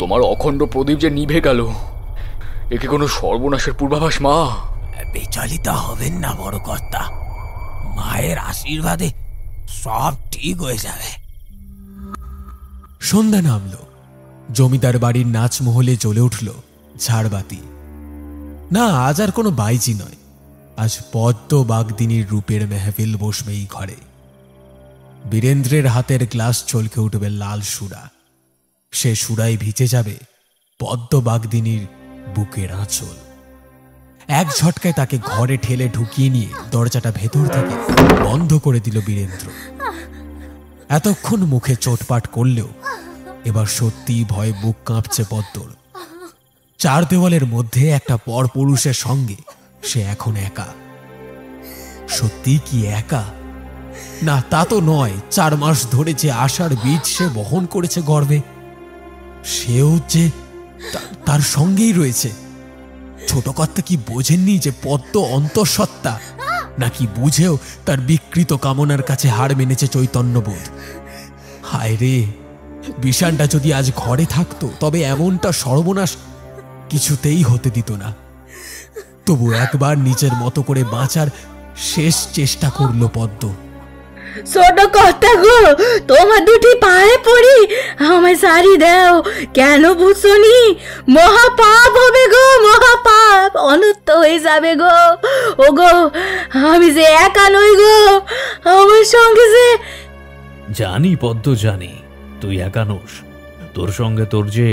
তোমার অখণ্ড প্রদীপ যে নিভে গেল, এ কি কোনো সর্বনাশের পূর্বাভাস মা? বিচলিত হবেন না বড় কর্তা, মায়ের আশীর্বাদে সব ঠিক হয়ে যাবে। সন্ধ্যা নামল। জমিদার বাড়ির নাচমহলে জ্বলে উঠল ঝাড়বাতি। না, আজ আর কোনো বাইজি নয়, আজ পদ্ম বাগদিনীর রূপের মেহফিল বসবে এই ঘরে। বীরেন্দ্রের হাতের গ্লাস চলকে উঠবে লাল সুরা, সে সুরায় ভিজে যাবে পদ্ম বাগদিনীর বুকের আঁচল। এক ঝটকায় তাকে ঘরে ঠেলে ঢুকিয়ে নিয়ে দরজাটা ভেতর থেকে বন্ধ করে দিল বীরেন্দ্র। এতক্ষণ মুখে চোটপাট করলেও এবার সত্যি ভয়ে বুক কাঁপছে পদ্মর। চার দেওয়ালের মধ্যে একটা পরপুরুষের সঙ্গে সে এখন একা। সত্যি কি একা? না, তা তো নয়। 4 মাস ধরে যে আশার বীজ সে বহন করেছে গর্বে, সেও যে তার সঙ্গেই রয়েছে। ছোট কর্তা কি বোঝেননি যে পদ্ম অন্তঃসত্ত্বা? নাকি বুঝেও তার বিকৃত কামনার কাছে হার মেনেছে চৈতন্যবোধ? হায় রে, বিষানটা যদি আজ ঘরে থাকতো তবে এমনটা সর্বনাশ কিছুতেই হতে দিত না। তবু একবার নিজের মতো করে বাঁচার শেষ চেষ্টা করল পদ্ম। ছোট কর্তা গো, তোমার দুটি পায়ে পড়ি, আমায় সারি দাও। কেন বুঝছনি? মহাপাপ হবে গো, মহাপাপ, অনর্থ হয়ে যাবে গো। ও গো, আমি যে একা নই গো, আমার সঙ্গে যে। জানি পদ্ম, জানি তুই একা নোস। তোর সঙ্গে তোর যে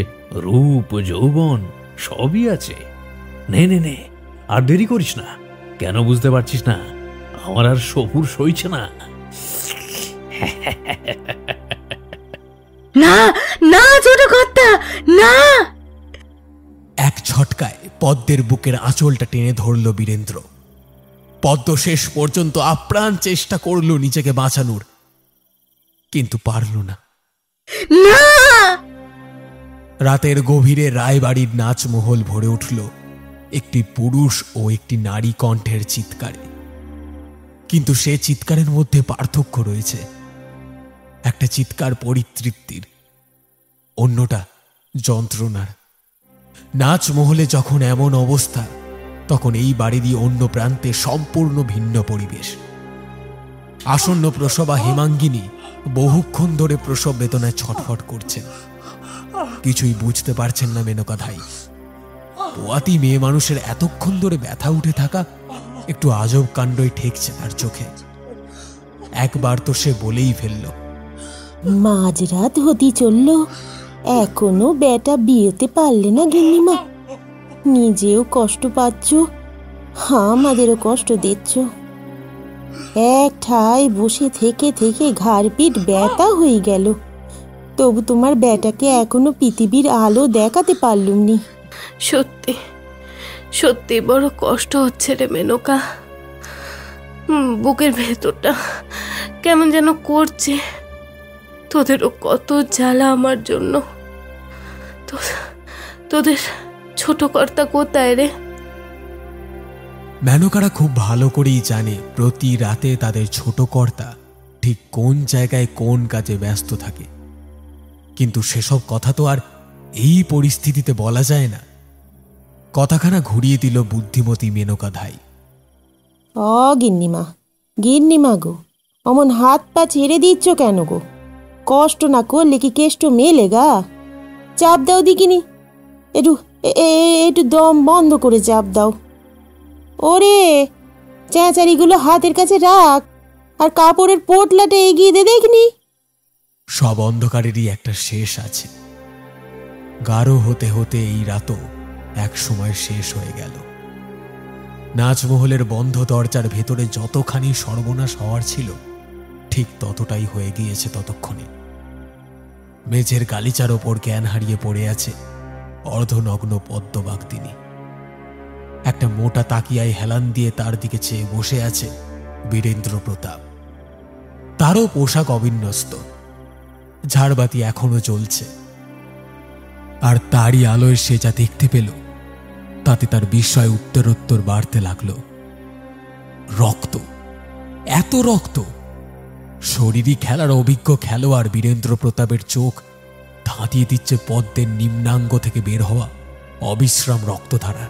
রূপ যৌবন সবই আছে। নে নে নে, আর দেরি করিস না। কেন বুঝতে পারছিস না? আমার আর সপুর সইছে না। না না ছোট কর্তা, না। এক ঝটকায় পদ্মের বুকের আঁচলটা টেনে ধরল বীরেন্দ্র। পদ্ম শেষ পর্যন্ত আপ্রাণ চেষ্টা করল নিজেকে বাঁচানোর, কিন্তু পারল না। রাতের গভীরে রায়বাড়ির নাচমহল ভরে উঠল একটি পুরুষ ও একটি নারী কণ্ঠের চিৎকারে। কিন্তু সে চিৎকারের মধ্যে পার্থক্য রয়েছে। একটা চিৎকার পরিতৃপ্তির, অন্যটা যন্ত্রণার। নাচমহলে যখন এমন অবস্থা, তখন এই বাড়িরই অন্য প্রান্তে সম্পূর্ণ ভিন্ন পরিবেশ। আসন্ন প্রসবা হেমাঙ্গিনী বহুক্ষণ ধরে প্রসব বেদনায় ছটফট করছেন। কিছুই বুঝতে পারছেন না মেনকা ধাই। পোয়াতি মেয়ে মানুষের এতক্ষণ ধরে ব্যথা উঠে থাকা একটু আজব কাণ্ডই ঠেকছে তার চোখে। একবার তো সে বলেই ফেলল, মাঝরাত হতে চলল, এখনো বেটা বিয়েতে পারলে না গিন্নিমা। নিজেও কষ্ট পাচ্ছ, আমাদেরও কষ্ট দিচ্ছ। এক ঠাই বসে থেকে থেকে ঘাড় পিঠ ব্যথা হয়ে গেল, তবু তোমার বেটাকে এখনো পৃথিবীর আলো দেখাতে পারলুম নি। সত্যি সত্যি বড় কষ্ট হচ্ছে রে মেনকা। বুকের ভেতরটা কেমন যেন করছে। তোদেরও কত জ্বালা আমার জন্য। তোদের ছোট কর্তা কোথায় রে? মেনকারা খুব ভালো করেই জানে প্রতি রাতে তাদের ছোট কর্তা ঠিক কোন জায়গায় কোন কাজে ব্যস্ত থাকে, কিন্তু সেসব কথা তো আর এই পরিস্থিতিতে বলা যায় না। কথাখানা ঘুরিয়ে দিল বুদ্ধিমতী মেনকা ধাই। গিন্নিমা, গিন্নিমা গো, অমন হাত পা ছেড়ে দিচ্ছ কেন গো? কষ্ট না করলে কি কেষ্ট মেলে গা? চাপ দাও দিকিনি, একটু একটু দম বন্ধ করে চাপ দাও। ওরে, চেঁচারিগুলো হাতের কাছে রাখ, আর কাপড়ের পোটলাটা এগিয়ে দে দেখনি। সব অন্ধকারেরই একটা শেষ আছে। গাঢ় হতে হতে এই রাতও এক সময় শেষ হয়ে গেল। নাচমহলের বন্ধ দরজার ভেতরে যতখানি সর্বনাশ হওয়ার ছিল, ঠিক ততটাই হয়ে গিয়েছে ততক্ষণে। মেঝের গালিচার ওপর জ্ঞান হারিয়ে পড়ে আছে অর্ধনগ্ন পদ্মবাগদিনী। একটা মোটা তাকিয়ায় হেলান দিয়ে তার দিকে চেয়ে বসে আছে বীরেন্দ্র প্রতাপ। তারও পোশাক অবিন্যস্ত, ঝাড়বাতি এখনো চলছে, আর তারই আলোয় সে যা দেখতে পেল তাতে তার বিস্ময় উত্তরোত্তর বাড়তে লাগল। রক্ত, এত রক্ত! শরীরী খেলার অভিজ্ঞ খেলোয়াড় বীরেন্দ্র প্রতাপের চোখ ধাঁধিয়ে দিচ্ছে পদ্মের নিম্নাঙ্গ থেকে বের হওয়া অবিশ্রাম রক্তধারা।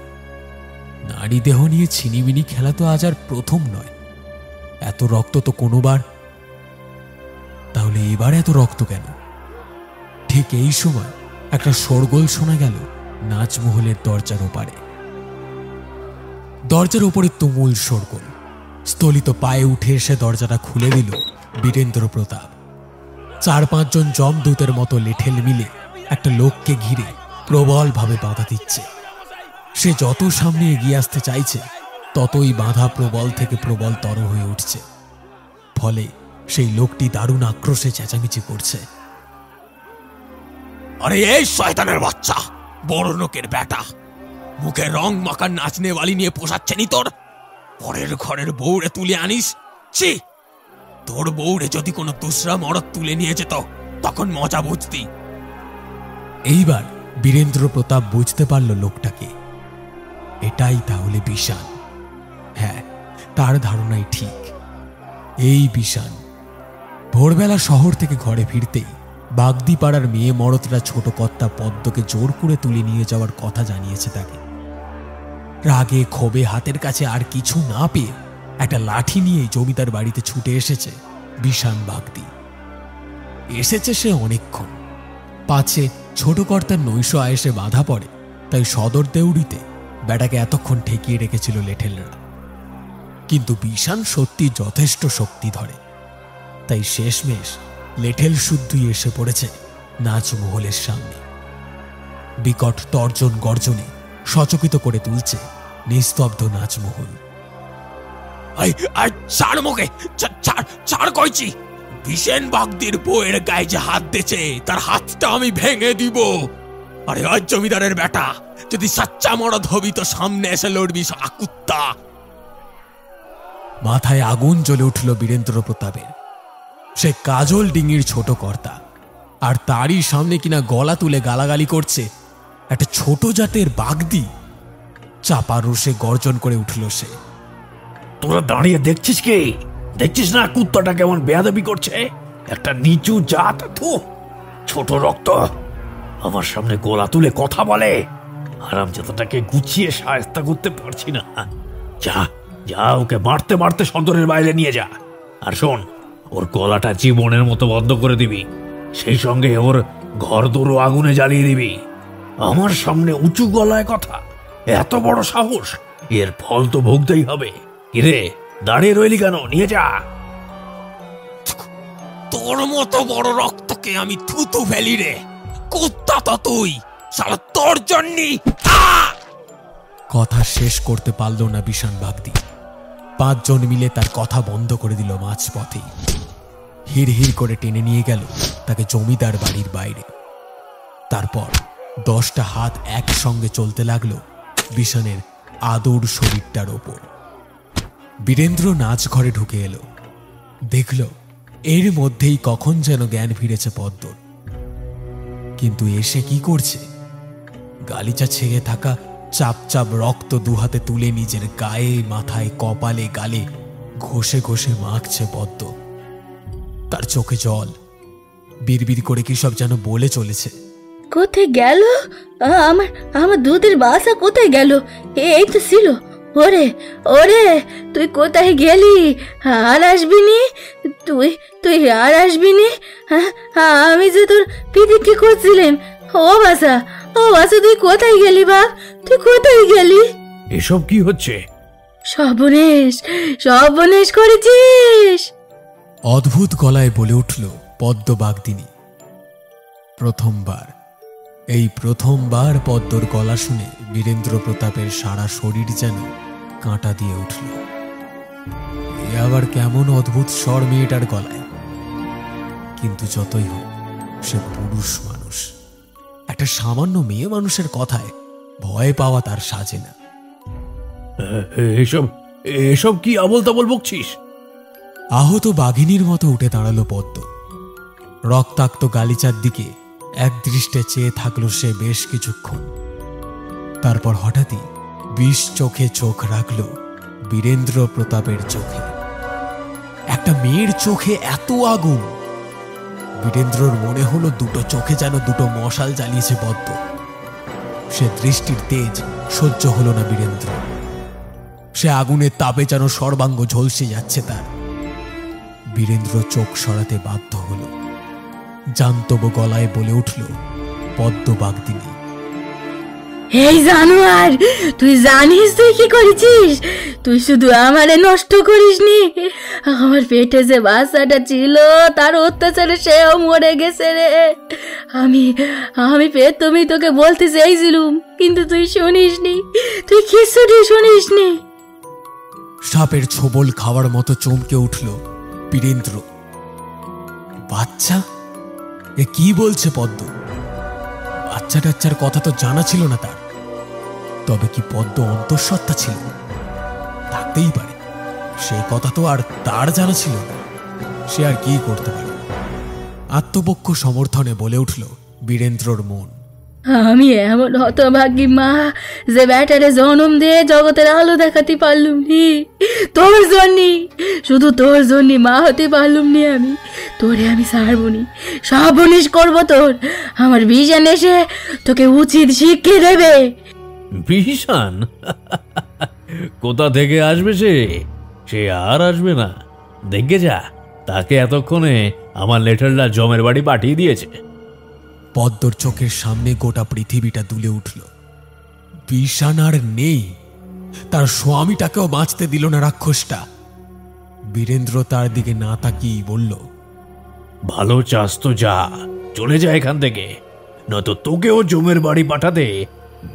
নারী দেহ নিয়ে ছিনিমিনি খেলা তো আজ আর প্রথম নয়। এত রক্ত তো কোনোবার, তাহলে এবার এত রক্ত কেন? ঠিক এই সময় একটা শোরগোল শোনা গেল নাচমহলের দরজার ওপারে। দরজার ওপরে তুমুল শোরগোল। স্থলিত পায়ে উঠে এসে দরজাটা খুলে দিল বীরেন্দ্র প্রতাপ। 4-5 জন জমদূতের মতো লেঠেল মিলে একটা লোককে ঘিরে প্রবলভাবে বাধা দিচ্ছে। সে যত সামনে এগিয়ে আসতে চাইছে, ততই বাধা প্রবল থেকে প্রবলতর হয়ে উঠছে। ফলে সেই লোকটি দারুণ আক্রোশে চেঁচামেচি করছে। আরে এই শয়তানের বাচ্চা, বড় লোকের বেটা, মুখে রং মাখার নাচনে বালি নিয়ে পোষাচ্ছে নি তোর? পরের ঘরের বউরে তুলে আনিস? ছি! তোর বউরে যদি কোনো দুসরা মরদ তুলে নিয়ে যেত, তখন মজা বুঝতি। এইবার বীরেন্দ্র প্রতাপ বুঝতে পারল লোকটাকে। এটাই তাহলে বিষান। হ্যাঁ, তার ধারণাই ঠিক। এই বিষান। ভোরবেলা শহর থেকে ঘরে ফিরতেই বাগদিপাড়ার মেয়ে মরদরা ছোট কর্তা পদ্মকে জোর করে তুলে নিয়ে যাওয়ার কথা জানিয়েছে তাকে। রাগে ক্ষোভে হাতের কাছে আর কিছু না পেয়ে একটা লাঠি নিয়ে জমিদার বাড়িতে ছুটে এসেছে বিষান বাগদি। এসেছে সে অনেকক্ষণ। পাছে ছোট কর্তার নৈশ আয়েসে বাধা পড়ে, তাই সদর দেউড়িতে বেটাকে এতক্ষণ ঠেকিয়ে রেখেছিল লেঠেলরা। কিন্তু বিষান সত্যি যথেষ্ট শক্তি ধরে, তাই শেষমেশ লেঠেল শুদ্ধই এসে পড়েছে নাচমহলের সামনে। বিকট তর্জন গর্জনে সচকিত করে তুলছে নিস্তব্ধ নাচমহল। ছাড় মুখে, ছাড় কইছি। বিষেন বাগদির বউয়ের গায়ে যে হাত দিয়েছে, তার হাতটা আমি ভেঙে দিব। আরে ওই জমিদারের বেটা, যদি সাচ্চা মরদ হবি তো সামনে এসে লড়বি আকুত্তা। মাথায় আগুন জ্বলে উঠল বীরেন্দ্র প্রতাপের। সে কাজল ডিঙির ছোট কর্তা, আর তারই সামনে কিনা গলা তুলে গালাগালি করছে একটা ছোট জাতের বাগদি। চাপা রোষে গর্জন করে উঠল সে। তোরা দাঁড়িয়ে দেখছিস কি? দেখছিস না কুত্তাটা কেমন বেয়াদবি করছে? একটা নিচু জাত, ছোট রক্ত, আমার সামনে গলা তুলে কথা বলে। হারামজাদাটাকে গুছিয়ে শায়েস্তা করতে পারছি না। যা যা, ওকে মারতে মারতে সদরের বাইরে নিয়ে যা। আর শোন, ওর গলাটা জীবনের মতো বন্ধ করে দিবি, সেই সঙ্গে ওর ঘর দৌড়ো আগুনে জ্বালিয়ে দিবি। আমার সামনে উঁচু গলায় কথা, এত বড় সাহস! এর ফল তো ভুগতেই হবে। কিরে, দাঁড়িয়ে রইলি কেন? নিয়ে যা। তোর মতো বড় রক্তকে আমি থুতু ফেলি রে, কুত্তা তো তুই, সারা তোর জন্যই। কথা শেষ করতে পারল না বিশান বাগদি। 5 জন মিলে তার কথা বন্ধ করে দিল মাঝপথে। হিড় হিড় করে টেনে নিয়ে গেল তাকে জমিদার বাড়ির বাইরে। তারপর 10টা হাত একসঙ্গে চলতে লাগলো বিশানের আদর শরীরটার ওপর। বীরেন্দ্র নাচ ঘরে ঢুকে এলো। দেখল এর মধ্যেই কখন যেন জ্ঞান ফিরেছে পদ্মর। কিন্তু এসে কি করছে? গালিচা ছেয়ে থাকা চাপ চাপ রক্ত দুহাতে তুলে নিজের গায়ে, মাথায়, কপালে, গালে ঘষে ঘষে মাখছে পদ্ম। তার চোখে জল। বিড়বিড় করে কি সব যেন বলে চলেছে। কোথায় গেল আমার আমার দুধের বাসা? কোথায় গেল? এই তো ছিল। ওরে ওরে, তুই কোথায় গেলি? আর আসবি নি? তুই তুই আর আসবি নি? আমি যে তোর পিদিকে করছিলাম। ও বাসা, ও বাসা, তুই কোথায় গেলি বাপ? তুই কোথায় গেলি? এসব কি হচ্ছে? সর্বনেশ, সর্বনেশ করেছিস। অদ্ভুত গলায় বলে উঠল পদ্ম বাগদিনী। প্রথমবার পদ্মর গলা শুনে বীরেন্দ্র প্রতাপের সারা শরীর যেন কাঁটা দিয়ে উঠল। এ আবার কেমন অদ্ভুত স্বর মেয়েটার গলায়! কিন্তু যতই হোক, সে পুরুষ মানুষ। একটা সামান্য মেয়ে মানুষের কথায় ভয় পাওয়া তার সাজে না। এসব এসব কি আবল তাবল বকছিস? আহত বাঘিনীর মতো উঠে দাঁড়ালো পদ্ম। রক্তাক্ত গালিচার দিকে একদৃষ্টে চেয়ে থাকলো সে বেশ কিছুক্ষণ। তারপর হঠাৎই বিষ চোখে চোখ রাখল বীরেন্দ্র প্রতাপের চোখে। একটা মেয়ের চোখে এত আগুন! বীরেন্দ্রর মনে হলো দুটো চোখে যেন দুটো মশাল জ্বালিয়েছে পদ্ম। সে দৃষ্টির তেজ সহ্য হলো না বীরেন্দ্র। সে আগুনের তাপে যেন সর্বাঙ্গ ঝলসে যাচ্ছে তার। বীরেন্দ্র চোখ সরাতে বাধ্য হল। জান্তব গলায় বলে উঠল পদ্ম বাগদিনী, এই জানোয়ার, তুই জানিস তুই কি করেছিস? তুই শুধু আমারে নষ্ট করিসনি, আমার পেটে যে বাচ্চাটা ছিল তার অত্যাচারে সেও মরে গেছে রে। আমি তুমি তোকে বলতে চাইছিলুম, কিন্তু তুই শুনিসনি, তুই কিছুটি শুনিসনি। সাপের ছোবল খাওয়ার মতো চমকে উঠল বীরেন্দ্র। বাচ্চা? এ কি বলছে পদ্ম? বাচ্চা টাচ্চার কথা তো জানা ছিল না তার। তবে কি পদ্ম অন্তঃসত্ত্বা ছিল? থাকতেই পারে। সে কথা তো আর তার জানা ছিল না। সে আর কি করতে পারে? আত্মপক্ষ সমর্থনে বলে উঠল বীরেন্দ্রর মন, আমি এমন হতভাগী মা যে ব্যাটারে জন্ম দিয়ে জগতের আলো দেখাতে পারলুম নি। তোর জন্যই, শুধু তোর জন্যই মা হতে পারলুম নি আমি। তোরে আমি ছাড়বনি, সর্বনেশ করবো তোর। আমার বিশান এসে তোকে উচিত শিক্ষা দেবে। বিশান? কোথা থেকে আসবে সে? সে আর আসবে না। দেখে যা, তাকে এতক্ষণে আমার লেটারটা জমের বাড়ি পাঠিয়ে দিয়েছে। পদ্মর চোখের সামনে গোটা পৃথিবীটা দুলে উঠল। বিশান আর নেই। তার স্বামীটাকেও বাঁচতে দিল না রাক্ষসটা। বীরেন্দ্র তার দিকে না তাকিয়ে বলল, ভালো চাস তো যা, চলে যা এখান থেকে, নয়তো তোকেও জমের বাড়ি পাঠাতে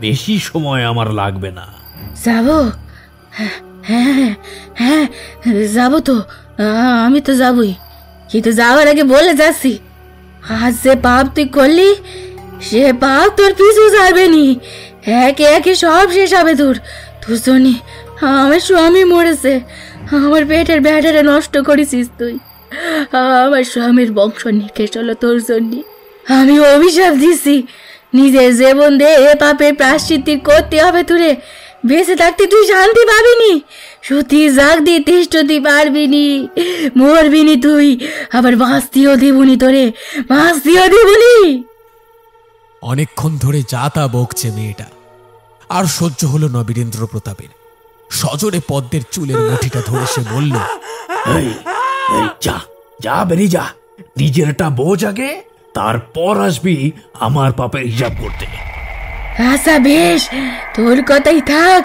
বেশি সময় আমার লাগবে না। যাবো? হ্যাঁ হ্যাঁ, যাবো তো। আমি তো যাবই, কিন্তু যাওয়ার আগে বলে যাচ্ছি, আজ যে পাপ তুই করলি, সে পাপ তোর পিছু যাবে নি। একে একে সব শেষ হবে তোর। তোর জন্য আমার স্বামী মরেছে, আমার পেটের ব্যাটারে নষ্ট করেছিস তুই। আমার স্বামীর বংশ নিকেশ হলো তোর জন্য। আমি অভিশাপ দিছি, নিজের জীবন দিয়ে এ পাপের প্রায়শ্চিত্তি করতে হবে তোরে। বেঁচে থাকতে তুই শান্তি পাবিনি, সত্যি জাগ দিয়ে তিষ্ঠতে পারবিনি, মরবিনি তুই। আবার বাঁচতেও দেবনি তোরে, বাঁচতেও দেবনি। অনেকক্ষণ ধরে যা তা বকছে মেয়েটা। আর সহ্য হলো না বীরেন্দ্র প্রতাপের। সজোরে পদ্মের চুলের মুঠিটা ধরে সে বলল, এই এই যা যা বেরিয়ে যা, নিজেরটা বোঝ আগে, তারপর আসবি আমার পাপের হিসাব করতে। আচ্ছা বেশ, তোর কথাই থাক,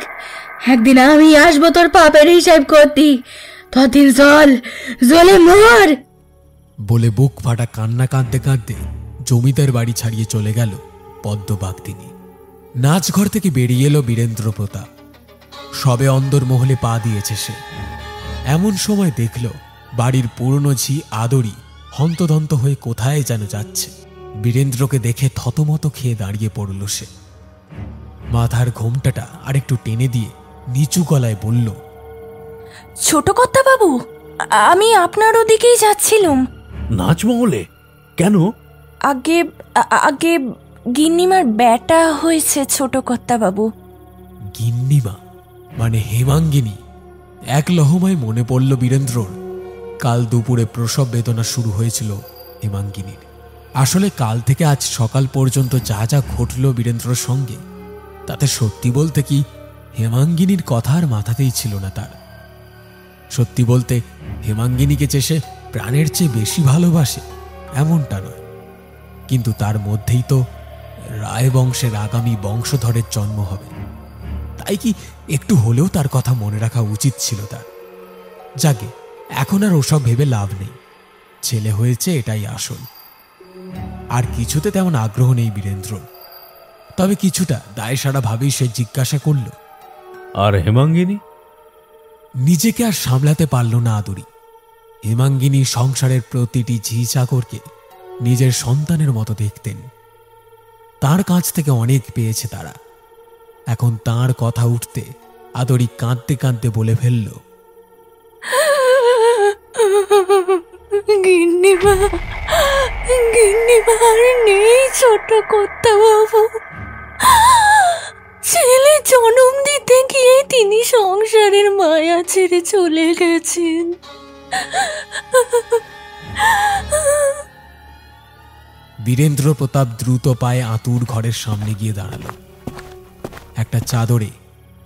একদিন আমি আসবো তোর পাপের হিসাব করতি, ততদিন চল, জলে মর। বলে বুক ফাটা কান্না কাঁদতে কাঁদতে জমিদার বাড়ি ছাড়িয়ে চলে গেল পদ্মবাগদিনী। নাচঘর থেকে বেরিয়ে এলো বীরেন্দ্র প্রতাপ। সবে অন্দরমহলে পা দিয়েছে সে। এমন সময় দেখল বাড়ির পুরনো ঝি আদরি হন্তদন্ত হয়ে কোথায় যেন যাচ্ছে। বীরেন্দ্রকে দেখে থতমত খেয়ে দাঁড়িয়ে পড়ল সে। মাথার ঘোমটাটা আরেকটু টেনে দিয়ে নিচু গলায় বলল, ছোট কর্তা বাবু, আমি আপনার ওদিকেই যাচ্ছিলাম। নাচমহলে কেন? আগে আগে গিন্নিমার বেটা হয়েছে ছোট কর্তা বাবু। গিন্নিমা মানে হেমাঙ্গিনী? এক লহমায় মনে পড়ল বীরেন্দ্রর কাল দুপুরে প্রসব বেদনা শুরু হয়েছিল হেমাঙ্গিনীর। আসলে কাল থেকে আজ সকাল পর্যন্ত যা যা ঘটল বীরেন্দ্রর সঙ্গে, তাতে সত্যি বলতে কি হেমাঙ্গিনীর কথা আর মাথাতেই ছিল না তার। সত্যি বলতে হেমাঙ্গিনীকে যে সে প্রাণের চেয়ে বেশি ভালোবাসে এমনটা নয়, কিন্তু তার মধ্যেই তো রায় বংশের আগামী বংশধরের জন্ম হবে, তাই কি একটু হলেও তার কথা মনে রাখা উচিত ছিল তার। যাকে এখন আর ওসব ভেবে লাভ নেই, ছেলে হয়েছে এটাই আসল। আর কিছুতে তেমন আগ্রহ নেই বীরেন্দ্র, তবে কিছুটা দায় সারা ভাবেই সে জিজ্ঞাসা করল, আর হেমাঙ্গিনী? নিজেকে আর সামলাতে পারল না আদরি। হেমাঙ্গিনী সংসারের প্রতিটি ঝি চাকরকে নিজের সন্তানের মতো দেখতেন। তার কাছ থেকে অনেক পেয়েছে তারা। এখন তার কথা উঠতে আদরি কাঁদতে কাঁদতে বলে ফেলল, গিন্নিমা আর নেই ছোট কর্তা বাবু। ছেলে জন্ম দিতে গিয়ে তিনি সংসারের মায়া ছেড়ে চলে গেছেন। বীরেন্দ্র প্রতাপ দ্রুত পায়ে আতুর ঘরের সামনে গিয়ে দাঁড়াল। একটা চাদরে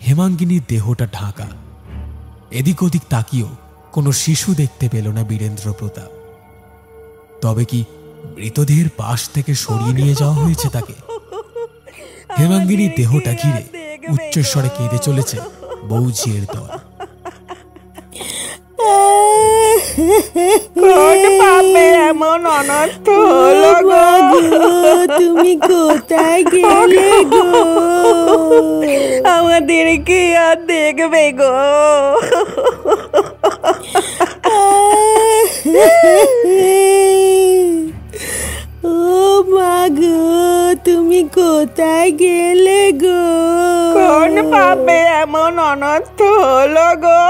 হেমাঙ্গিনীর দেহটা ঢাকা। এদিক ওদিক তাকিয়েও কোনো শিশু দেখতে পেল না বীরেন্দ্র প্রতাপ। তবে কি মৃতদেহের পাশ থেকে সরিয়ে নিয়ে যাওয়া হয়েছে তাকে? হেমাঙ্গিনীর দেহটা ঘিরে উচ্চস্বরে কেঁদে চলেছে বৌঝিয়ের দল। এমন অনর্থ হলো গো, তুমি কোথায় গেলে গো? আমাদেরকে আর দেখবে গো? ও মা গো, তুমি কোথায় গেলে গো? কোন পাপে এমন অনর্থ হলো গো?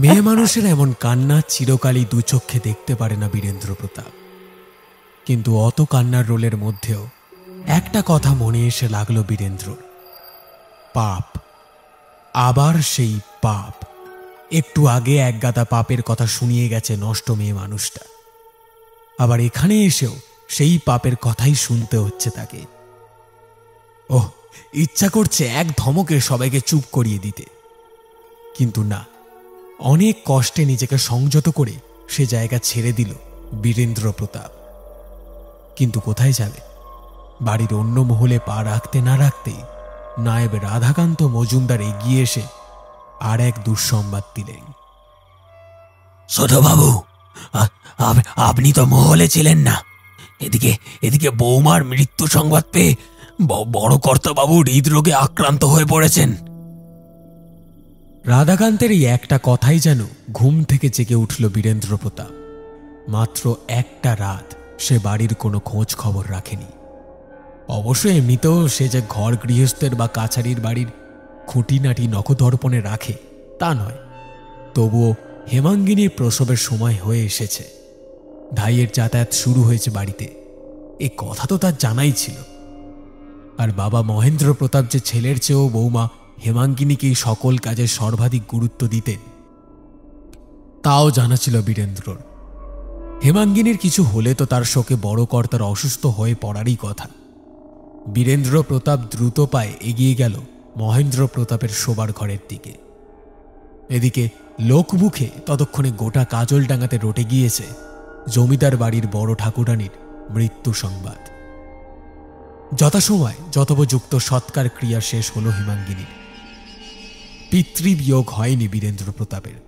মেয়ে মানুষের এমন কান্না চিরকালই দু চক্ষে দেখতে পারে না বীরেন্দ্র প্রতাপ। কিন্তু অত কান্নার রোলের মধ্যেও একটা কথা মনে এসে লাগলো বীরেন্দ্রর, পাপ, আবার সেই পাপ। একটু আগে এক গাদা পাপের কথা শুনিয়ে গেছে নষ্ট মেয়ে মানুষটা, আবার এখানে এসেও সেই পাপের কথাই শুনতে হচ্ছে তাকে। ওহ, ইচ্ছা করছে এক ধমকে সবাইকে চুপ করিয়ে দিতে, কিন্তু না, অনেক কষ্টে নিজেকে সংযত করে সে জায়গা ছেড়ে দিল বীরেন্দ্র প্রতাপ। কিন্তু কোথায় যাবে? বাড়ির অন্য মহলে পা রাখতে না রাখতেই নায়েব রাধাকান্ত মজুমদার এগিয়ে এসে আর এক দুঃসংবাদ দিলেন। ছোটবাবু, আপনি তো মহলে ছিলেন না। এদিকে বৌমার মৃত্যু সংবাদ পেয়ে বড় কর্তাবাবু হৃদরোগে আক্রান্ত হয়ে পড়েছেন। রাধাকান্তের এই একটা কথাই যেন ঘুম থেকে জেগে উঠল বীরেন্দ্র প্রতাপ। মাত্র একটা রাত সে বাড়ির কোনো খোঁজ খবর রাখেনি। অবশ্য এমনিতেও সে যে ঘর গৃহস্থের বা কাছারির বাড়ির খুঁটিনাটি নখদর্পণে রাখে তা নয়, তবুও হেমাঙ্গিনীর প্রসবের সময় হয়ে এসেছে, ধাইয়ের যাতায়াত শুরু হয়েছে বাড়িতে, এ কথা তো তার জানাই ছিল। আর বাবা মহেন্দ্র প্রতাপ যে ছেলের চেয়েও বৌমা হেমাঙ্গিনীকেই সকল কাজে সর্বাধিক গুরুত্ব দিতেন, তাও জানা ছিল বীরেন্দ্রর। হেমাঙ্গিনীর কিছু হলে তো তার শোকে বড় কর্তার অসুস্থ হয়ে পড়ারই কথা। বীরেন্দ্র প্রতাপ দ্রুত পায়ে এগিয়ে গেল মহেন্দ্র প্রতাপের শোবার ঘরের দিকে। এদিকে লোকমুখে ততক্ষণে গোটা কাজলডাঙ্গাতে রটে গিয়েছে জমিদার বাড়ির বড় ঠাকুরানীর মৃত্যু সংবাদ। যথাসময় যথোপযুক্ত সৎকার ক্রিয়া শেষ হল হেমাঙ্গিনীর। পিতৃবিয়োগ হয়নি বীরেন্দ্র প্রতাপের।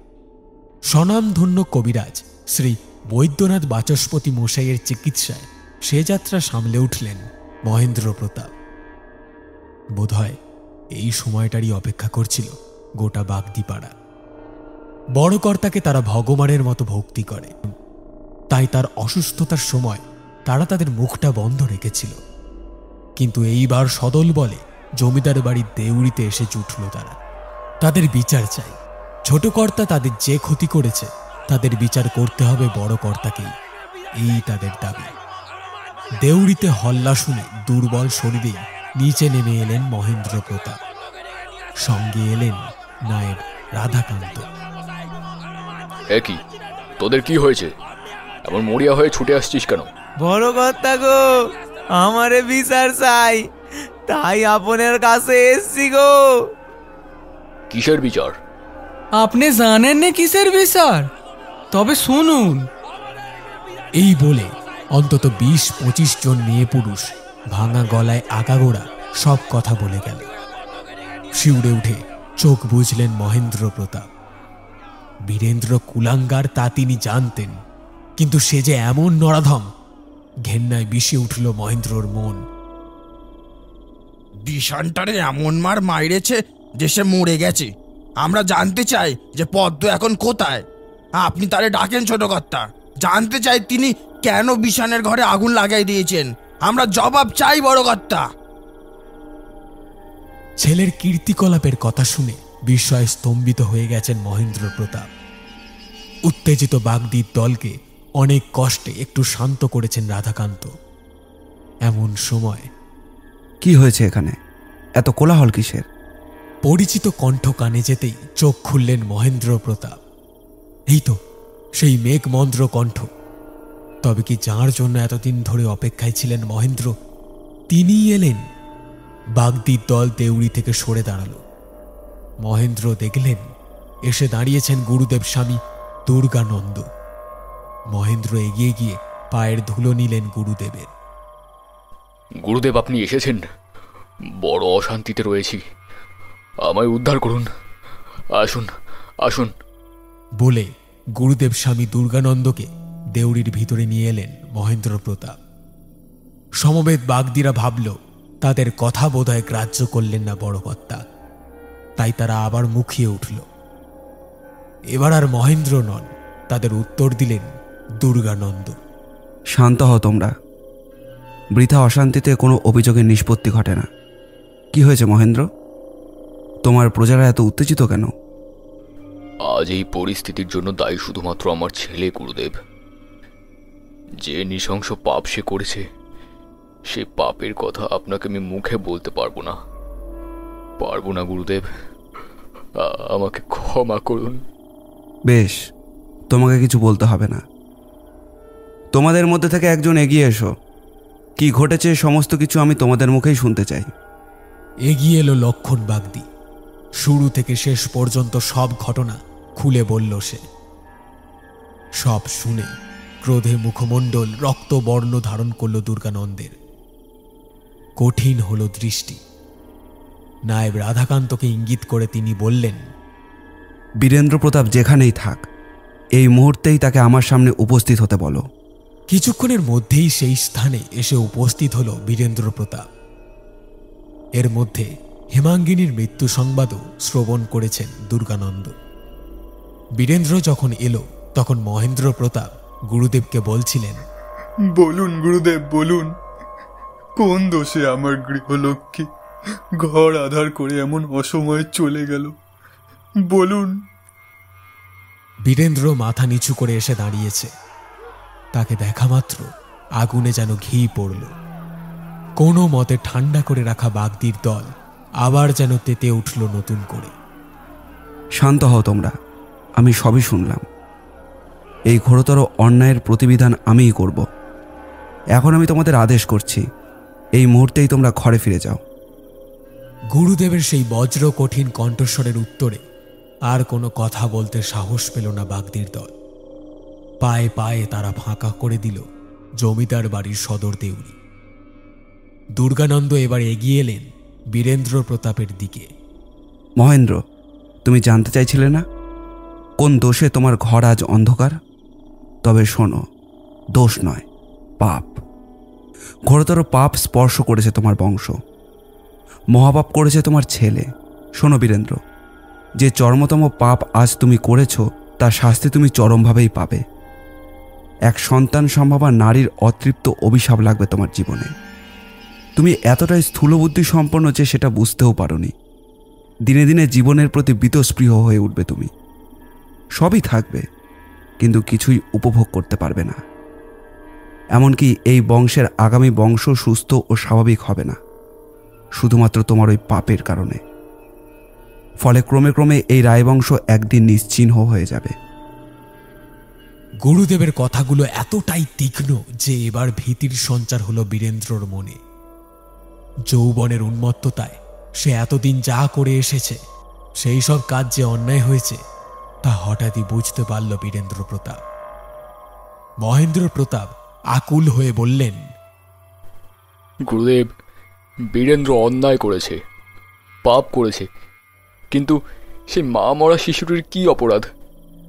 স্বনামধন্য কবিরাজ শ্রী বৈদ্যনাথ বাচস্পতি মশাইয়ের চিকিৎসায় সে যাত্রা সামলে উঠলেন মহেন্দ্র প্রতাপ। বোধহয় এই সময়টারই অপেক্ষা করছিল গোটা বাগদিপাড়া। বড় কর্তাকে তারা ভগবানের মতো ভক্তি করে, তাই তার অসুস্থতার সময় তারা তাদের মুখটা বন্ধ রেখেছিল। কিন্তু এইবার সদল বলে জমিদার বাড়ির দেউড়িতে এসে জুটল তারা। তাদের বিচার চাই। ছোট কর্তা তাদের যে ক্ষতি করেছে তাদের বিচার করতে হবে বড় কর্তাকেই, এই তাদের দাবি। দেউড়িতে হল্লা শুনে দুর্বল শরীরেই নিচে নেমে এলেন মহেন্দ্র প্রতাপ। সঙ্গে এলেন নায়েব রাধাকান্ত। একই, তোদের কি হয়েছে? এমন মরিয়া হয়ে ছুটে আসছিস কেন? বড় কর্তা গো, আমারে বিচার চাই, তাই আপনার কাছে এসছি গো। কিসের বিচার? আপনি জানেন না কিসের বিচার? তবে শুনুন। এই বলে অন্তত ২০-২৫ জন মেয়ে পুরুষ ভাঙা গলায় আগাগোড়া সব কথা বলে গেল। শিউরে উঠে চোখ বুঝলেন মহেন্দ্র প্রতাপ। বীরেন্দ্র কুলাঙ্গার তা তিনি জানতেন, কিন্তু সে যে এমন নরাধম, ঘেন্নায় বিষে উঠল মহেন্দ্রর মন। বিষানটারে এমন মার মাইরেছে যে সে মরে গেছে। আমরা জানতে চাই যে পদ্ম এখন কোথায়। আপনি তারে ডাকেন ছোট কর্তা। জানতে চাই তিনি কেন বিষানের ঘরে আগুন লাগাই দিয়েছেন। আমরা জবাব চাই বড় কর্তা। ছেলের কীর্তিকলাপের কথা শুনে বিস্ময়ে স্তম্ভিত হয়ে গেছেন মহেন্দ্র প্রতাপ। উত্তেজিত বাগদির দলকে অনেক কষ্টে একটু শান্ত করেছেন রাধাকান্ত। এমন সময় কি হয়েছে এখানে? এত কোলাহল কিসের? পরিচিত কণ্ঠ কানে যেতেই চোখ খুললেন মহেন্দ্র প্রতাপ। এই তো সেই মেঘমন্দ্র কণ্ঠ। তবে কি যার জন্য এতদিন ধরে অপেক্ষায় ছিলেন মহেন্দ্র, তিনিই এলেন। বাগদির দল দেউড়ি থেকে সরে দাঁড়াল। মহেন্দ্র দেখলেন এসে দাঁড়িয়েছেন গুরুদেব স্বামী দুর্গানন্দ। মহেন্দ্র এগিয়ে গিয়ে পায়ের ধুলো নিলেন গুরুদেবের। গুরুদেব, আপনি এসেছেন। বড় অশান্তিতে রয়েছি, আমায় উদ্ধার করুন। আসুন আসুন বলে গুরুদেব স্বামী দুর্গানন্দকে দেউড়ির ভিতরে নিয়ে এলেন মহেন্দ্র প্রতাপ। সমবেত বাগদিরা ভাবল তাদের কথা বোধহয় গ্রাহ্য করলেন না বড় কর্তা, তাই তারা আবার মুখিয়ে উঠল। এবার আর মহেন্দ্র নন, তাদের উত্তর দিলেন দুর্গানন্দ। শান্ত হও তোমরা। বৃথা অশান্তিতে কোনো অভিযোগের নিষ্পত্তি ঘটে না। কি হয়েছে মহেন্দ্র? তোমার প্রজারা এত উত্তেজিত কেন? আজ এই পরিস্থিতির জন্য দায়ী শুধুমাত্র আমার ছেলে গুরুদেব। যে নৃশংস পাপ সে করেছে, সে পাপের কথা আপনাকে আমি মুখে বলতে পারবো না গুরুদেব। আমাকে ক্ষমা করুন। বেশ, তোমাকে কিছু বলতে হবে না। তোমাদের মধ্যে থেকে একজন এগিয়ে এসো। কি ঘটেছে সমস্ত কিছু আমি তোমাদের মুখেই শুনতে চাই। এগিয়ে এলো লক্ষণ বাগদি। শুরু থেকে শেষ পর্যন্ত সব ঘটনা খুলে বলল সে। সব শুনে ক্রোধে মুখমণ্ডল রক্তবর্ণ ধারণ করল দুর্গানন্দের। কঠিন হল দৃষ্টি। নায়েব রাধাকান্তকে ইঙ্গিত করে তিনি বললেন, বীরেন্দ্র প্রতাপ যেখানেই থাক, এই মুহূর্তেই তাকে আমার সামনে উপস্থিত হতে বলো। কিছুক্ষণের মধ্যেই সেই স্থানে এসে উপস্থিত হল বীরেন্দ্র প্রতাপ। এর মধ্যে হেমাঙ্গিনীর মৃত্যু সংবাদও শ্রবণ করেছেন দুর্গানন্দ। বীরেন্দ্র যখন এলো তখন মহেন্দ্র প্রতাপ গুরুদেবকে বলছিলেন, বলুন গুরুদেব, বলুন, কোন দোষে আমার গৃহলক্ষ্মী ঘর আধার করে এমন অসময়ে চলে গেল? বলুন। বীরেন্দ্র মাথা নিচু করে এসে দাঁড়িয়েছে। তাকে দেখা মাত্র আগুনে যেন ঘি পড়ল। কোনো মতে ঠান্ডা করে রাখা বাগদির দল আবার যেন তেতে উঠল নতুন করে। শান্ত হও তোমরা, আমি সবই শুনলাম। এই ঘোরতর অন্যায়ের প্রতিবিধান আমিই করব। এখন আমি তোমাদের আদেশ করছি, এই মুহূর্তেই তোমরা ঘরে ফিরে যাও। গুরুদেবের সেই বজ্র কঠিন কণ্ঠস্বরের উত্তরে আর কোনো কথা বলতে সাহস পেল না বাগদির দল। পায়ে পায়ে তারা ফাঁকা করে দিল জমিদার বাড়ির সদর দেউড়ি। দুর্গানন্দ এবার এগিয়ে এলেন বীরেন্দ্র প্রতাপের দিকে। মহেন্দ্র, তুমি জানতে চাইছিলে না কোন দোষে তোমার ঘর আজ অন্ধকার? তবে শোনো, দোষ নয়, পাপ। ঘোরতর পাপ স্পর্শ করেছে তোমার বংশ, মহাপাপ করেছে তোমার ছেলে। শোনো বীরেন্দ্র, যে চরমতম পাপ আজ তুমি করেছ তার শাস্তি তুমি চরমভাবেই পাবে। এক সন্তান সম্ভবা নারীর অতৃপ্ত অভিশাপ লাগবে তোমার জীবনে। তুমি এতটাই স্থূলবুদ্ধি সম্পন্ন যে সেটা বুঝতেও পারোনি। দিনে দিনে জীবনের প্রতি বীতস্পৃহ হয়ে উঠবে তুমি। সবই থাকবে, কিন্তু কিছুই উপভোগ করতে পারবে না। এমনকি এই বংশের আগামী বংশ সুস্থ ও স্বাভাবিক হবে না, শুধুমাত্র তোমার ওই পাপের কারণে। ফলে ক্রমে ক্রমে এই রায়বংশ একদিন নিশ্চিহ্ন হয়ে যাবে। গুরুদেবের কথাগুলো এতটাই তীক্ষ্ণ যে এবার ভীতির সঞ্চার হলো বীরেন্দ্রর মনে। যৌবনের উন্মত্ততায় সে এতদিন যা করে এসেছে, সেই সব কাজ যে অন্যায় হয়েছে তা হঠাৎই বুঝতে পারল বীরেন্দ্র প্রতাপ। মহেন্দ্র প্রতাপ আকুল হয়ে বললেন, গুরুদেব, বীরেন্দ্র অন্যায় করেছে, পাপ করেছে, কিন্তু সেই মা মরা শিশুটির কি অপরাধ?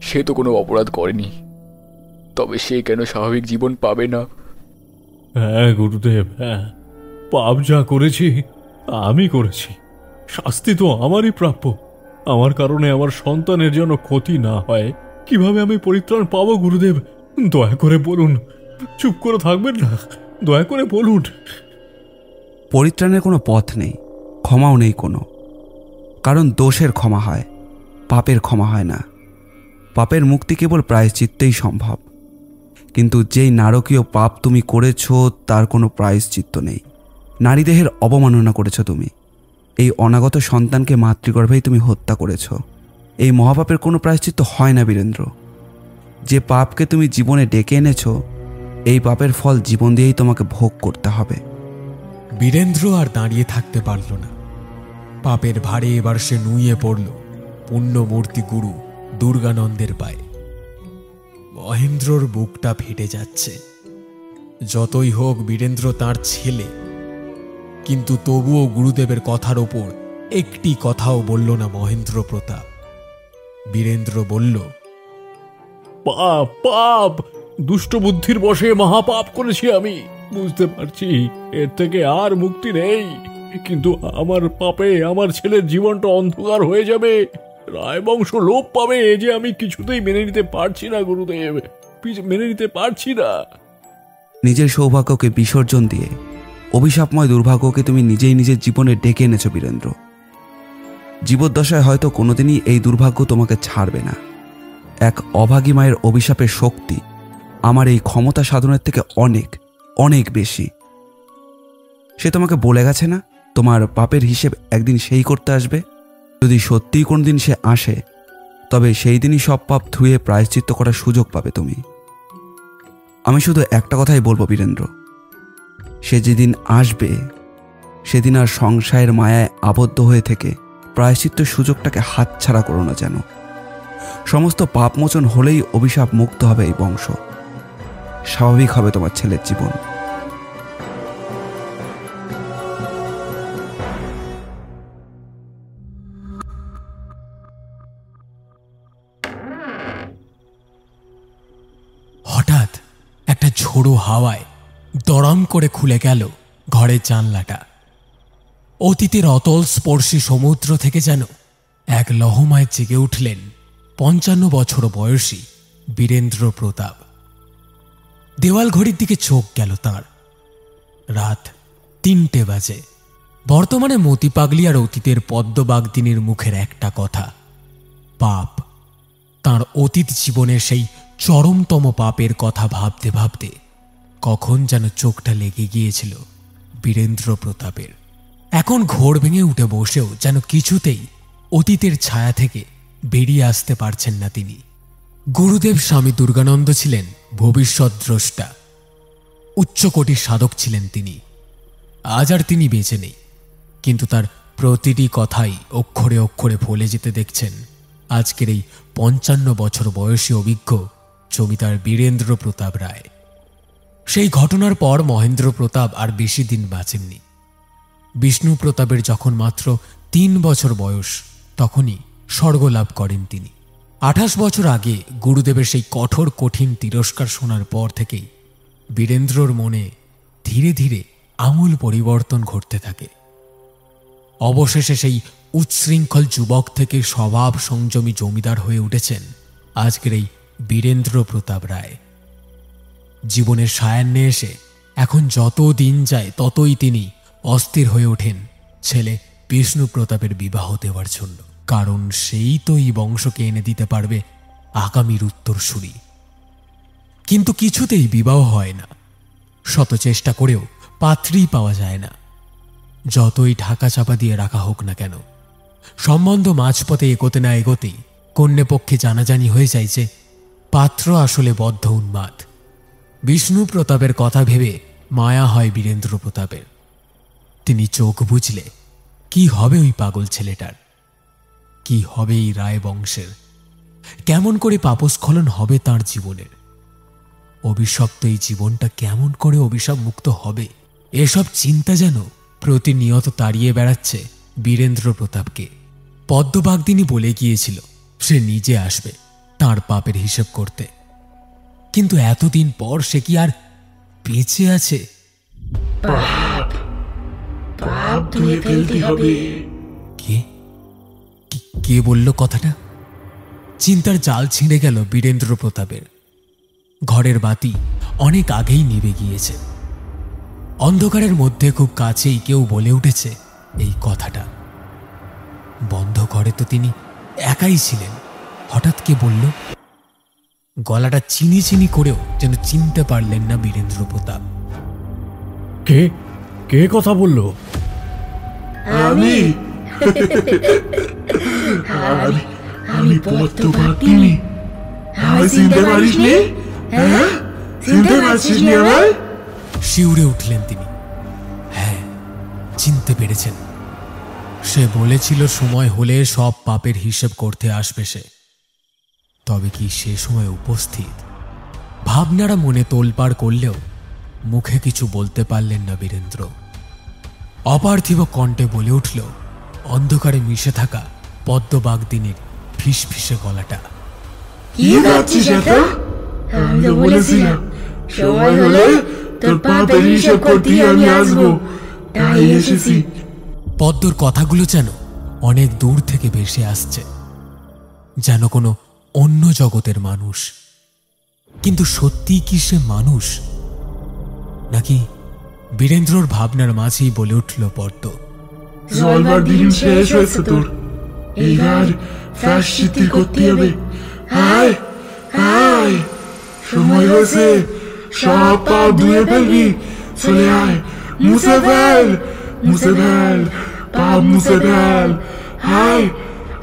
সে তো কোনো অপরাধ করেনি, তবে সে কেন স্বাভাবিক জীবন পাবে না? হ্যাঁ গুরুদেব, হ্যাঁ, পাপ যা করেছি আমি করেছি, শাস্তি তো আমারই প্রাপ্য। আমার কারণে আমার সন্তানের যেন ক্ষতি না হয়, কিভাবে আমি পরিত্রাণ পাবো গুরুদেব? দয়া করে বলুন, চুপ করে থাকবেন না, দয়া করে বলুন। পরিত্রাণের কোনো পথ নেই, ক্ষমাও নেই কোনো। কারণ দোষের ক্ষমা হয়, পাপের ক্ষমা হয় না। পাপের মুক্তি কেবল প্রায়শ্চিত্তেই সম্ভব, কিন্তু যেই নারকীয় পাপ তুমি করেছ তার কোনো প্রায়শ্চিত্ত নেই। নারী দেহের অবমাননা করেছ তুমি, এই অনাগত সন্তানকে মাতৃগর্ভেই তুমি হত্যা করেছ। এই মহাপাপের কোনো প্রায়শ্চিত্ত হয় না বীরেন্দ্র। যে পাপকে তুমি জীবনে ডেকে এনেছ, এই পাপের ফল জীবন দিয়েই তোমাকে ভোগ করতে হবে। বীরেন্দ্র আর দাঁড়িয়ে থাকতে পারল না। পাপের ভারে এবার সে নুয়ে পড়ল পুণ্যমূর্তি গুরু দুর্গানন্দের পায়ে। মহেন্দ্রর বুকটা ফেটে যাচ্ছে। যতই হোক বীরেন্দ্র তার ছেলে, কিন্তু তবুও গুরুদেবের কথার ওপর একটি কথাও বলল না মহেন্দ্র প্রতাপ। বীরেন্দ্র বলল, পাপ, পাপ, দুষ্ট বুদ্ধির বশে মহাপাপ করেছি আমি, বুঝতে পারছি এর থেকে আর মুক্তি নেই। কিন্তু আমার পাপে আমার ছেলের জীবনটা অন্ধকার হয়ে যাবে, রায়বংশ লোপ পাবে, যে আমি কিছুতেই মেনে নিতে পারছি না গুরুদেব, মেনে নিতে পারছি না। নিজের সৌভাগ্যকে বিসর্জন দিয়ে অভিশাপময় দুর্ভাগ্যকে তুমি নিজেই নিজের জীবনে ডেকে এনেছ বীরেন্দ্র। জীবদ্দশায় হয়তো কোনোদিনই এই দুর্ভাগ্য তোমাকে ছাড়বে না। এক অভাগী মায়ের অভিশাপের শক্তি আমার এই ক্ষমতা সাধনের থেকে অনেক অনেক বেশি। সে তোমাকে বলে গেছে না, তোমার পাপের হিসেব একদিন সেই করতে আসবে। যদি সত্যিই কোনোদিন সে আসে, তবে সেই দিনই সব পাপ ধুয়ে প্রায়শ্চিত্ত করার সুযোগ পাবে তুমি। আমি শুধু একটা কথাই বলবো বীরেন্দ্র, সে যেদিন আসবে সেদিন আর সংসারের মায়ায় আবদ্ধ হয়ে থেকে প্রায়শ্চিত্তের সুযোগটাকে হাতছাড়া করো না যেন। সমস্ত পাপমোচন হলেই অভিশাপ মুক্ত হবে এই বংশ, স্বাভাবিক হবে তোমার ছেলের জীবন। হঠাৎ একটা ঝোড়ো হাওয়ায় দড়াম করে খুলে গেল ঘরের জানলাটা। অতীতের অতল স্পর্শী সমুদ্র থেকে যেন এক লহমায় জেগে উঠলেন 55 বছর বয়সী বীরেন্দ্র প্রতাপ। দেওয়াল ঘড়ির দিকে চোখ গেল তাঁর। রাত 3টে বাজে। বর্তমানে মতি পাগলি আর অতীতের পদ্মবাগদিনীর মুখের একটা কথা, পাপ। তাঁর অতীত জীবনের সেই চরমতম পাপের কথা ভাবতে ভাবতে কখন যেন চোখটা লেগে গিয়েছিল বীরেন্দ্র প্রতাপের। এখন ঘোর ভেঙে উঠে বসেও যেন কিছুতেই অতীতের ছায়া থেকে বেরিয়ে আসতে পারছেন না তিনি। গুরুদেব স্বামী দুর্গানন্দ ছিলেন ভবিষ্যৎ দ্রষ্টা, উচ্চকোটির সাধক ছিলেন তিনি। আজ আর তিনি বেঁচে নেই, কিন্তু তার প্রতিটি কথাই অক্ষরে অক্ষরে ফলে যেতে দেখছেন আজকের এই 55 বছর বয়সী অভিজ্ঞ জমিদার বীরেন্দ্র প্রতাপ রায়। সেই ঘটনার পর মহেন্দ্র প্রতাপ আর বেশি দিন বাঁচেননি। বিষ্ণু প্রতাপের যখন মাত্র 3 বছর বয়স, তখনই স্বর্গলাভ করেন তিনি। 28 বছর আগে গুরুদেবের সেই কঠোর কঠিন তিরস্কার শোনার পর থেকেই বীরেন্দ্রর মনে ধীরে ধীরে আমূল পরিবর্তন ঘটতে থাকে। অবশেষে সেই উচ্ছৃঙ্খল যুবক থেকে স্বভাব সংযমী জমিদার হয়ে উঠেছেন আজকের এই বীরেন্দ্র প্রতাপ রায়। জীবনের সায়ান্নে এসে এখন যত দিন যায় ততই তিনি অস্থির হয়ে ওঠেন ছেলে বিষ্ণু প্রতাপের বিবাহ দেওয়ার জন্য, কারণ সেই তো এই বংশকে এনে দিতে পারবে আগামীর উত্তরসূরি। কিন্তু কিছুতেই বিবাহ হয় না। শত চেষ্টা করেও পাত্রী পাওয়া যায় না। যতই ঢাকা চাপা দিয়ে রাখা হোক না কেন, সম্বন্ধ মাঝপথে এগোতে না এগোতেই কন্যে পক্ষে জানাজানি হয়ে যায় যে পাত্র আসলে বদ্ধ উন্মাদ। বিষ্ণু প্রতাপের কথা ভেবে মায়া হয় বীরেন্দ্র প্রতাপের। তিনি চোখ বুঝলে কি হবে ওই পাগল ছেলেটার, কি হবে এই রায় বংশের, কেমন করে পাপস্খলন হবে তার জীবনের, অভিশপ্ত এই জীবনটা কেমন করে অভিশাপ মুক্ত হবে, এসব চিন্তা যেন প্রতিনিয়ত তাড়িয়ে বেড়াচ্ছে বীরেন্দ্র প্রতাপকে। পদ্মবাগদিনী বলে গিয়েছিল সে নিজে আসবে তার পাপের হিসেব করতে, কিন্তু এতদিন পর সে কি আর বেঁচে আছে? কে বলল কথাটা? চিন্তার জাল ছিঁড়ে গেল বীরেন্দ্র প্রতাপের। ঘরের বাতি অনেক আগেই নিভে গিয়েছে। অন্ধকারের মধ্যে খুব কাছেই কেউ বলে উঠেছে এই কথাটা। বন্ধ ঘরে তো তিনি একাই ছিলেন, হঠাৎ কে বলল? গলাটা চিনি চিনি করেও যেন চিনতে পারলেন না বীরেন্দ্র প্রতাপ। কে কে কথা বলল? আমি আমি পদ্মবাগদিনী। আমায় চিনতে পারিসনি? হ্যাঁ, চিনতে পারছিসনি আমায়? শিউরে উঠলেন তিনি। হ্যাঁ, চিনতে পেরেছেন। সে বলেছিল সময় হলে সব পাপের হিসেব করতে আসবে সে। তবে কি সে সময় উপস্থিত? ভাবনারা মনে তোলপাড় করলেও মুখে কিছু বলতে পারলেন না বীরেন্দ্র। অপার্থিব কণ্ঠে বলে উঠল অন্ধকারে মিশে থাকা পদ্মবাগদিনীর ফিসফিসে গলাটা। কি ভাবছিস এত? আমি তো বলেছিলাম সময় হলে তোর পাপের হিসেব করতে আমি আসবো, তাই এসেছি। পদ্মর কথাগুলো যেন অনেক দূর থেকে ভেসে আসছে, যেন কোনো অন্য জগতের মানুষ। কিন্তু সত্যি কি সে মানুষ, নাকি বীরেন্দ্রর ভাবনার মাঝেই বলে উঠল পদ্ম, জলবার দিন শেষ হয়েছে তোর, এইবার প্রায়শ্চিত্তি করতে হবে। হায় হায়, সময় হয়েছে, সব পাপ ধুয়ে ফেলবি। চলে আয়, মুছে ফেল, মুছে ফেল, পাপ মুছে ফেল। হায়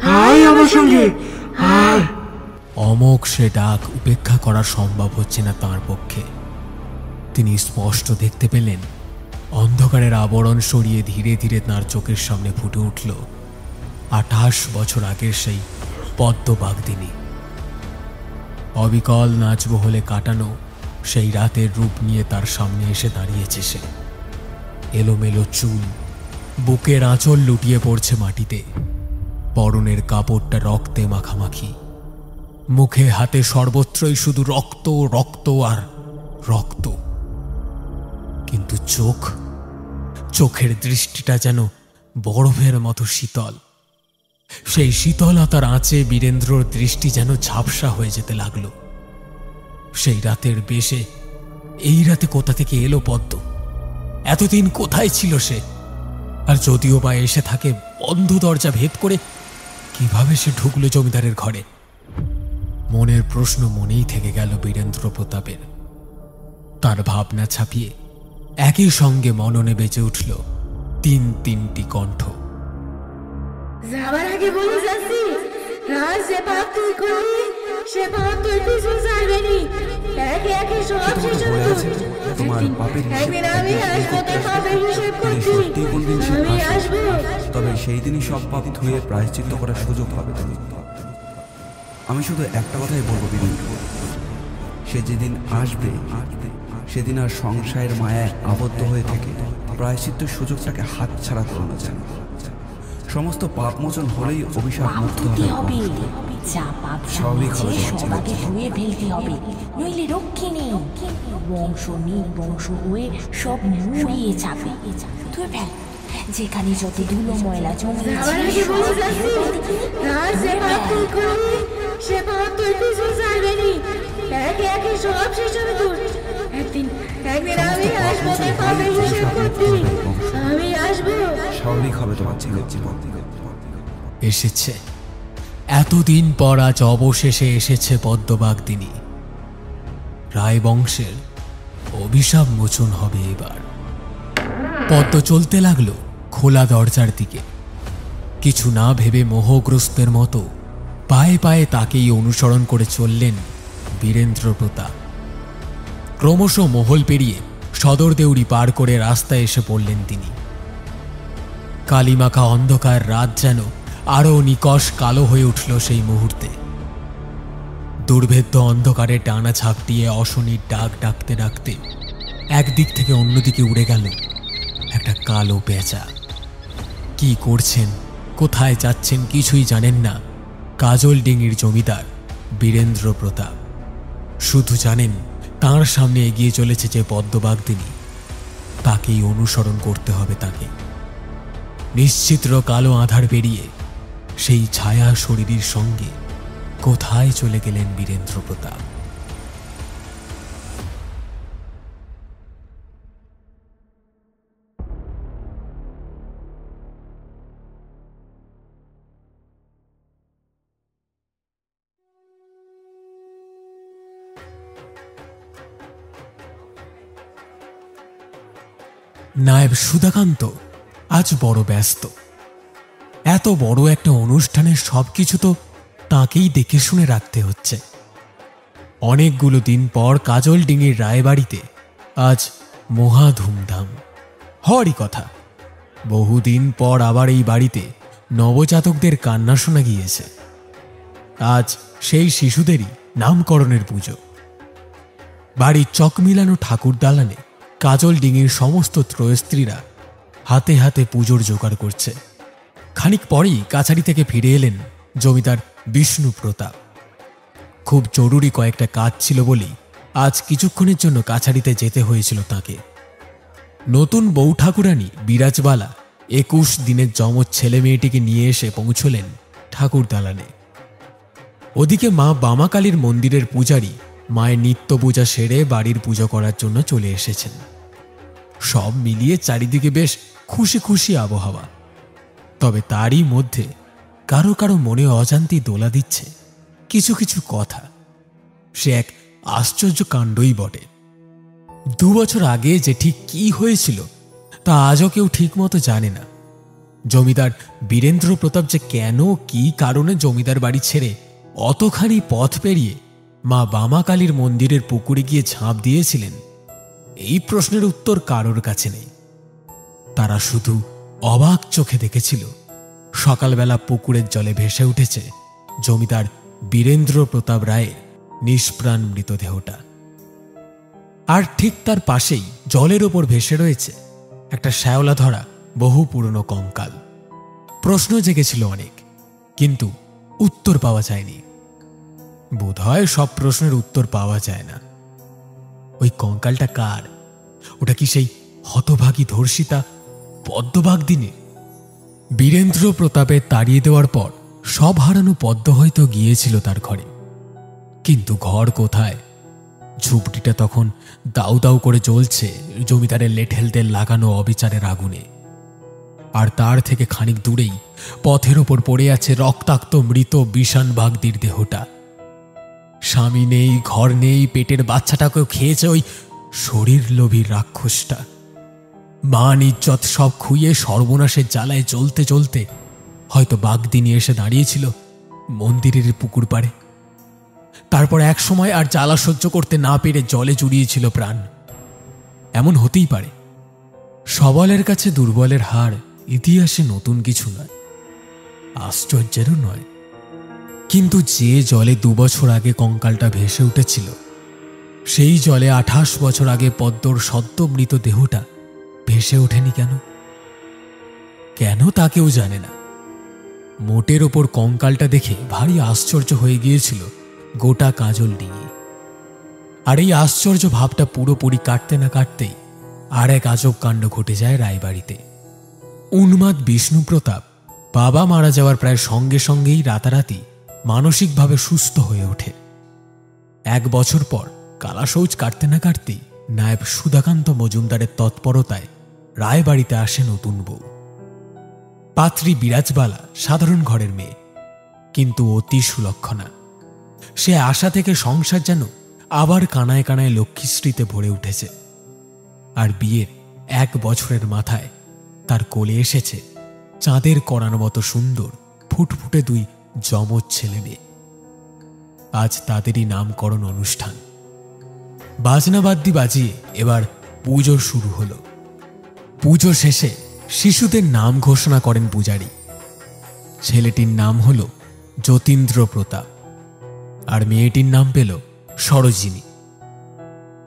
হায় আমার সঙ্গে, হায়। অমোঘ সে ডাক উপেক্ষা করা সম্ভব হচ্ছে না তার পক্ষে। তিনি স্পষ্ট দেখতে পেলেন অন্ধকারের আবরণ সরিয়ে ধীরে ধীরে তাঁর চোখের সামনে ফুটে উঠল 28 বছর আগের সেই পদ্মবাগদিনী। অবিকল নাচবহলে কাটানো সেই রাতের রূপ নিয়ে তার সামনে এসে দাঁড়িয়েছে সে। এলোমেলো চুল, বুকের আঁচল লুটিয়ে পড়ছে মাটিতে, পরনের কাপড়টা রক্তে মাখামাখি, মুখে হাতে সর্বত্রই শুধু রক্ত রক্ত আর রক্ত। কিন্তু চোখের দৃষ্টিটা যেন বরফের মতো শীতল। সেই শীতলতার আঁচে বীরেন্দ্রর দৃষ্টি যেন ঝাপসা হয়ে যেতে লাগলো। সেই রাতের বেশে এই রাতে কোথা থেকে এলো পদ্ম? এতদিন কোথায় ছিল সে? আর যদিও বা এসে থাকে, বন্ধ দরজা ভেদ করে কিভাবে সে ঢুকলো জমিদারের ঘরে? মনের প্রশ্ন মনেই থেকে গেল বীরেন্দ্র প্রতাপের। তার ভাবনা ছাপিয়ে একই সঙ্গে মননে বেজে উঠল তিনটি কণ্ঠ। যাবার আগে বলে যাচ্ছি, রাজ যে পাপ তুই করলি সে পাপ তোর পিছু ছাড়বেনি। একে একে সব শেষ হবে তোর। তোমার পাপের একদিন আমি আসবো তোর পাপের হিসেব করতে। আমি আসবো। তবে সেই দিনই সব পাপ ধুয়ে প্রায়শ্চিত্ত করার সুযোগ পাবে তুমি। আমি শুধু একটা কথাই বলবো বীরেন্দ্র, সে যেদিন আসবে সেদিন আর সংসারের মায়ায় আবদ্ধ হয়ে থেকে প্রায়শ্চিত্তের সুযোগটাকে হাতছাড়া করো না যেন। সমস্ত পাপ মোচন হলেই অভিশাপ মুক্ত হবে। যা পাপ জন্মেছে সবাইকে ধুয়ে ফেলতে হবে, নইলে রক্ষে নেই। বংশ নির্বংশ হয়ে সব মুড়িয়ে যাবে। তুই ফেল, যেখানে যত ধুলো ময়লা জমে স্বাভাবিক হবে তোমার ছেলের জীবন। এসেছে এতদিন পর, আজ অবশেষে এসেছে পদ্মবাগদিনী। রায় বংশের অভিশাপ মোচন হবে এবার। পদ্ম চলতে লাগলো খোলা দরজার দিকে। কিছু না ভেবে মোহগ্রস্তের মতো পায়ে পায়ে তাকেই অনুসরণ করে চললেন বীরেন্দ্র প্রতাপ। ক্রমশ মহল পেরিয়ে সদর দেউড়ি পার করে রাস্তায় এসে পড়লেন তিনি। কালিমাখা অন্ধকার রাত যেন আরও নিকষ কালো হয়ে উঠল সেই মুহূর্তে। দুর্ভেদ্য অন্ধকারে টানা ঝাপটিয়ে অশনির ডাক ডাকতে ডাকতে একদিক থেকে অন্যদিকে উড়ে গেল একটা কালো পেঁচা। কি করছেন, কোথায় যাচ্ছেন কিছুই জানেন না কাজল ডিঙির জমিদার বীরেন্দ্র প্রতাপ। শুধু জানেন তাঁর সামনে এগিয়ে চলেছে যে পদ্মবাগদিনী, তাকেই অনুসরণ করতে হবে তাকে। নিশ্চিত্র কালো আধার পেরিয়ে সেই ছায়া শরীরের সঙ্গে কোথায় চলে গেলেন বীরেন্দ্র প্রতাপ। নায়েব সুধাকান্ত আজ বড় ব্যস্ত। এত বড় একটা অনুষ্ঠানের সবকিছু তো তাকেই দেখে শুনে রাখতে হচ্ছে। অনেকগুলো দিন পর কাজল ডিঙির রায়বাড়িতে আজ মহা ধুমধাম হওয়ারই কথা। বহুদিন পর আবার এই বাড়িতে নবজাতকদের কান্না শোনা গিয়েছে। আজ সেই শিশুদেরই নামকরণের পুজো। বাড়ির চক মিলানো ঠাকুর দালানে কাজল ডিঙির সমস্ত ত্রয়স্ত্রীরা হাতে হাতে পুজোর জোগাড় করছে। খানিক পরেই কাছারি থেকে ফিরে এলেন জমিদার বিষ্ণু প্রতাপ। খুব জরুরি কয়েকটা কাজ ছিল বলেই আজ কিছুক্ষণের জন্য কাছারিতে যেতে হয়েছিল তাকে। নতুন বউ ঠাকুরানী বিরাজবালা 21 দিনের যমজ ছেলে মেয়েটিকে নিয়ে এসে পৌঁছলেন ঠাকুর দালানে। ওদিকে মা বামাকালীর মন্দিরের পূজারী মায়ের নিত্য পূজা সেরে বাড়ির পুজো করার জন্য চলে এসেছেন। সব মিলিয়ে চারিদিকে বেশ খুশি খুশি আবহাওয়া। তবে তারই মধ্যে কারো কারো মনে অজান্তি দোলা দিচ্ছে কিছু কিছু কথা। সে এক আশ্চর্য কাণ্ডই বটে। 2 বছর আগে যে ঠিক কি হয়েছিল তা আজও কেউ ঠিক মতো জানে না। জমিদার বীরেন্দ্র প্রতাপ যে কেন কি কারণে জমিদার বাড়ি ছেড়ে অতখানি পথ পেরিয়ে মা বামাকালীর মন্দিরের পুকুরে গিয়ে ঝাঁপ দিয়েছিলেন, এই প্রশ্নের উত্তর কারোর কাছে নেই। তারা শুধু অবাক চোখে দেখেছিল সকালবেলা পুকুরের জলে ভেসে উঠেছে জমিদার বীরেন্দ্র প্রতাপ রায়ের নিষ্প্রাণ মৃতদেহটা। আর ঠিক তার পাশেই জলের ওপর ভেসে রয়েছে একটা শ্যাওলা ধরা বহু পুরনো কঙ্কাল। প্রশ্ন জেগেছিল অনেক, কিন্তু উত্তর পাওয়া যায়নি। বোধহয় সব প্রশ্নের উত্তর পাওয়া যায় না। ওই কঙ্কালটা কার? ওটা কি সেই হতভাগী ধর্ষিতা পদ্মবাগদিনী? বীরেন্দ্র প্রতাপের তাড়িয়ে দেওয়ার পর সব হারানো পদ্ম হয়তো গিয়েছিল তার ঘরে, কিন্তু ঘর কোথায়? ঝুপড়িটা তখন দাউ দাউ করে জ্বলছে জমিদারের লেঠেলদের লাগানো অবিচারের আগুনে। আর তার থেকে খানিক দূরেই পথের ওপর পড়ে আছে রক্তাক্ত মৃত বিষান বাগদির দেহটা। স্বামী নেই, ঘর নেই, পেটের বাচ্চাটাকেও খেয়েছে ওই শরীর লোভী রাক্ষসটা। মান ইজ্জত সব খুইয়ে সর্বনাশের জ্বালায় জ্বলতে জ্বলতে হয়তো বাগদিনী এসে দাঁড়িয়েছিল মন্দিরের পুকুর পাড়ে। তারপর এক সময় আর জ্বালা সহ্য করতে না পেরে জলে জুড়িয়েছিল প্রাণ। এমন হতেই পারে, সবলের কাছে দুর্বলের হার ইতিহাসে নতুন কিছু নয়, আশ্চর্যেরও নয়। কিন্তু যে জলে 2 বছর আগে কঙ্কালটা ভেসে উঠেছিল, সেই জলে 28 বছর আগে পদ্মর সদ্য মৃত দেহটা ভেসে ওঠেনি কেন? কেন তা কেউ জানে না। মোটের ওপর কঙ্কালটা দেখে ভারী আশ্চর্য হয়ে গিয়েছিল গোটা কাজল ডিঙি। আর এই আশ্চর্য ভাবটা পুরোপুরি কাটতে না কাটতেই আর এক আজব কাণ্ড ঘটে যায় রায়বাড়িতে। উন্মাদ বিষ্ণুপ্রতাপ বাবা মারা যাওয়ার প্রায় সঙ্গে সঙ্গেই রাতারাতি মানসিকভাবে সুস্থ হয়ে ওঠে। 1 বছর পর কালাশৌচ কাটতে না কাটতেই নায়েব সুধাকান্ত মজুমদারের তৎপরতায় রায়বাড়িতে আসে নতুন বউ। পাত্রী বিরাজবালা সাধারণ ঘরের মেয়ে, কিন্তু অতি সুলক্ষণা। সে আশা থেকে সংসার যেন আবার কানায় কানায় লক্ষ্মীশ্রীতে ভরে উঠেছে। আর বিয়ের 1 বছরের মাথায় তার কোলে এসেছে চাঁদের করার মতো সুন্দর ফুটফুটে 2 যমজ ছেলে মেয়ে। আজ তাদেরই নামকরণ অনুষ্ঠান। বাজনাবাদ্যি বাজিয়ে এবার পুজো শুরু হলো। পুজো শেষে শিশুদের নাম ঘোষণা করেন পূজারী। ছেলেটির নাম হল যতীন্দ্র প্রতাপ, আর মেয়েটির নাম পেল সরোজিনী।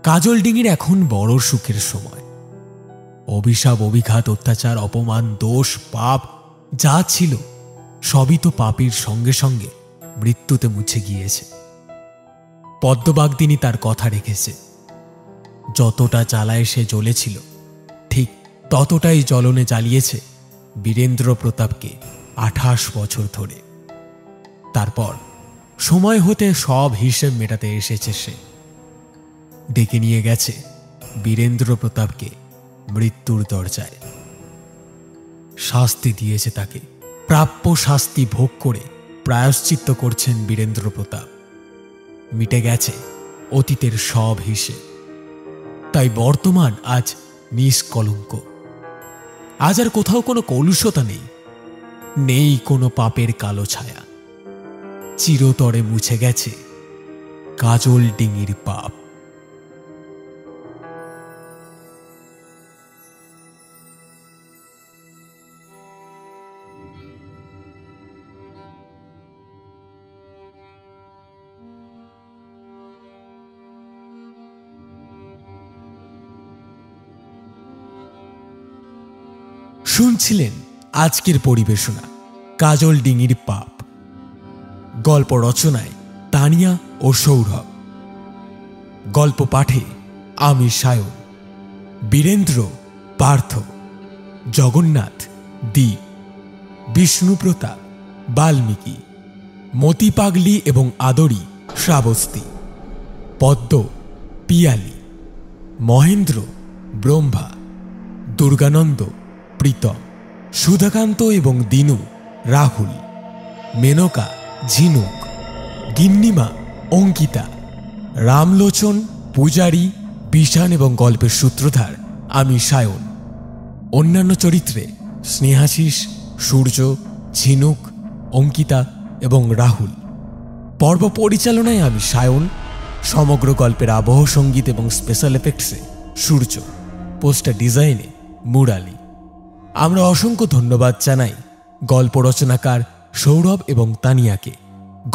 কাজলডিঙির এখন বড় সুখের সময়। অভিশাপ, অভিঘাত, অত্যাচার, অপমান, দোষ, পাপ যা ছিল সবই তো পাপীর সঙ্গে সঙ্গে মৃত্যুতে মুছে গিয়েছে। পদ্মবাগদিনী তার কথা রেখেছে। যতটা জ্বালায় সে জ্বলেছিল, ঠিক ততটাই জ্বলনে জ্বালিয়েছে বীরেন্দ্র প্রতাপকে 28 বছর ধরে। তারপর সময় হতে সব হিসেব মেটাতে এসেছে সে। ডেকে নিয়ে গেছে বীরেন্দ্র প্রতাপকে মৃত্যুর দরজায়। শাস্তি দিয়েছে তাকে। প্রাপ্য শাস্তি ভোগ করে প্রায়শ্চিত্ত করছেন বীরেন্দ্র প্রতাপ। মিটে গেছে অতীতের সব হিসেব। তাই বর্তমান আজ নিষ্কলঙ্ক। আজ আর কোথাও কোনো কলুষতা নেই, নেই কোনো পাপের কালো ছায়া। চিরতরে মুছে গেছে কাজলডিঙির পাপ। শুনছিলেন আজকের পরিবেশনা কাজলডিঙির পাপ। গল্প রচনায় তানিয়া ও সৌরভ। গল্প পাঠে আমি সায়ন, বীরেন্দ্র পার্থ, জগন্নাথ দীপ, বিষ্ণুপ্রতাপ বাল্মীকি, মতি পাগলি এবং আদরি শ্রাবস্তি, পদ্ম পিয়ালি, মহেন্দ্র ব্রহ্মা, দুর্গানন্দ প্রীতম, সুধাকান্ত এবং দিনু রাহুল, মেনকা ঝিনুক, গিন্নিমা অঙ্কিতা, রামলোচন পূজারী বিশান এবং গল্পের সূত্রধার আমি সায়ন। অন্যান্য চরিত্রে স্নেহাশিস, সূর্য, ঝিনুক, অঙ্কিতা এবং রাহুল। পর্ব পরিচালনায় আমি সায়ন। সমগ্র গল্পের আবহ সঙ্গীত এবং স্পেশাল এফেক্টসে সূর্য, পোস্টার ডিজাইনে মুরালি। আমরা অসংখ্য ধন্যবাদ জানাই গল্প রচনাকার সৌরভ এবং তানিয়াকে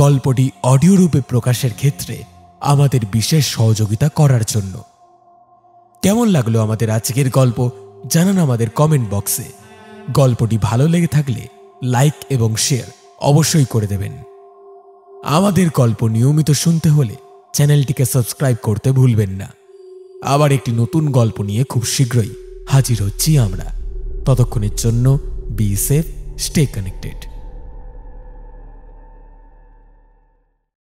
গল্পটি অডিও রূপে প্রকাশের ক্ষেত্রে আমাদের বিশেষ সহযোগিতা করার জন্য। কেমন লাগলো আমাদের আজকের গল্প জানান আমাদের কমেন্ট বক্সে। গল্পটি ভালো লেগে থাকলে লাইক এবং শেয়ার অবশ্যই করে দেবেন। আমাদের গল্প নিয়মিত শুনতে হলে চ্যানেলটিকে সাবস্ক্রাইব করতে ভুলবেন না। আবার একটি নতুন গল্প নিয়ে খুব শীঘ্রই হাজির হচ্ছি আমরা। ততক্ষণের জন্য বি সেফ, স্টে কানেক্টেড।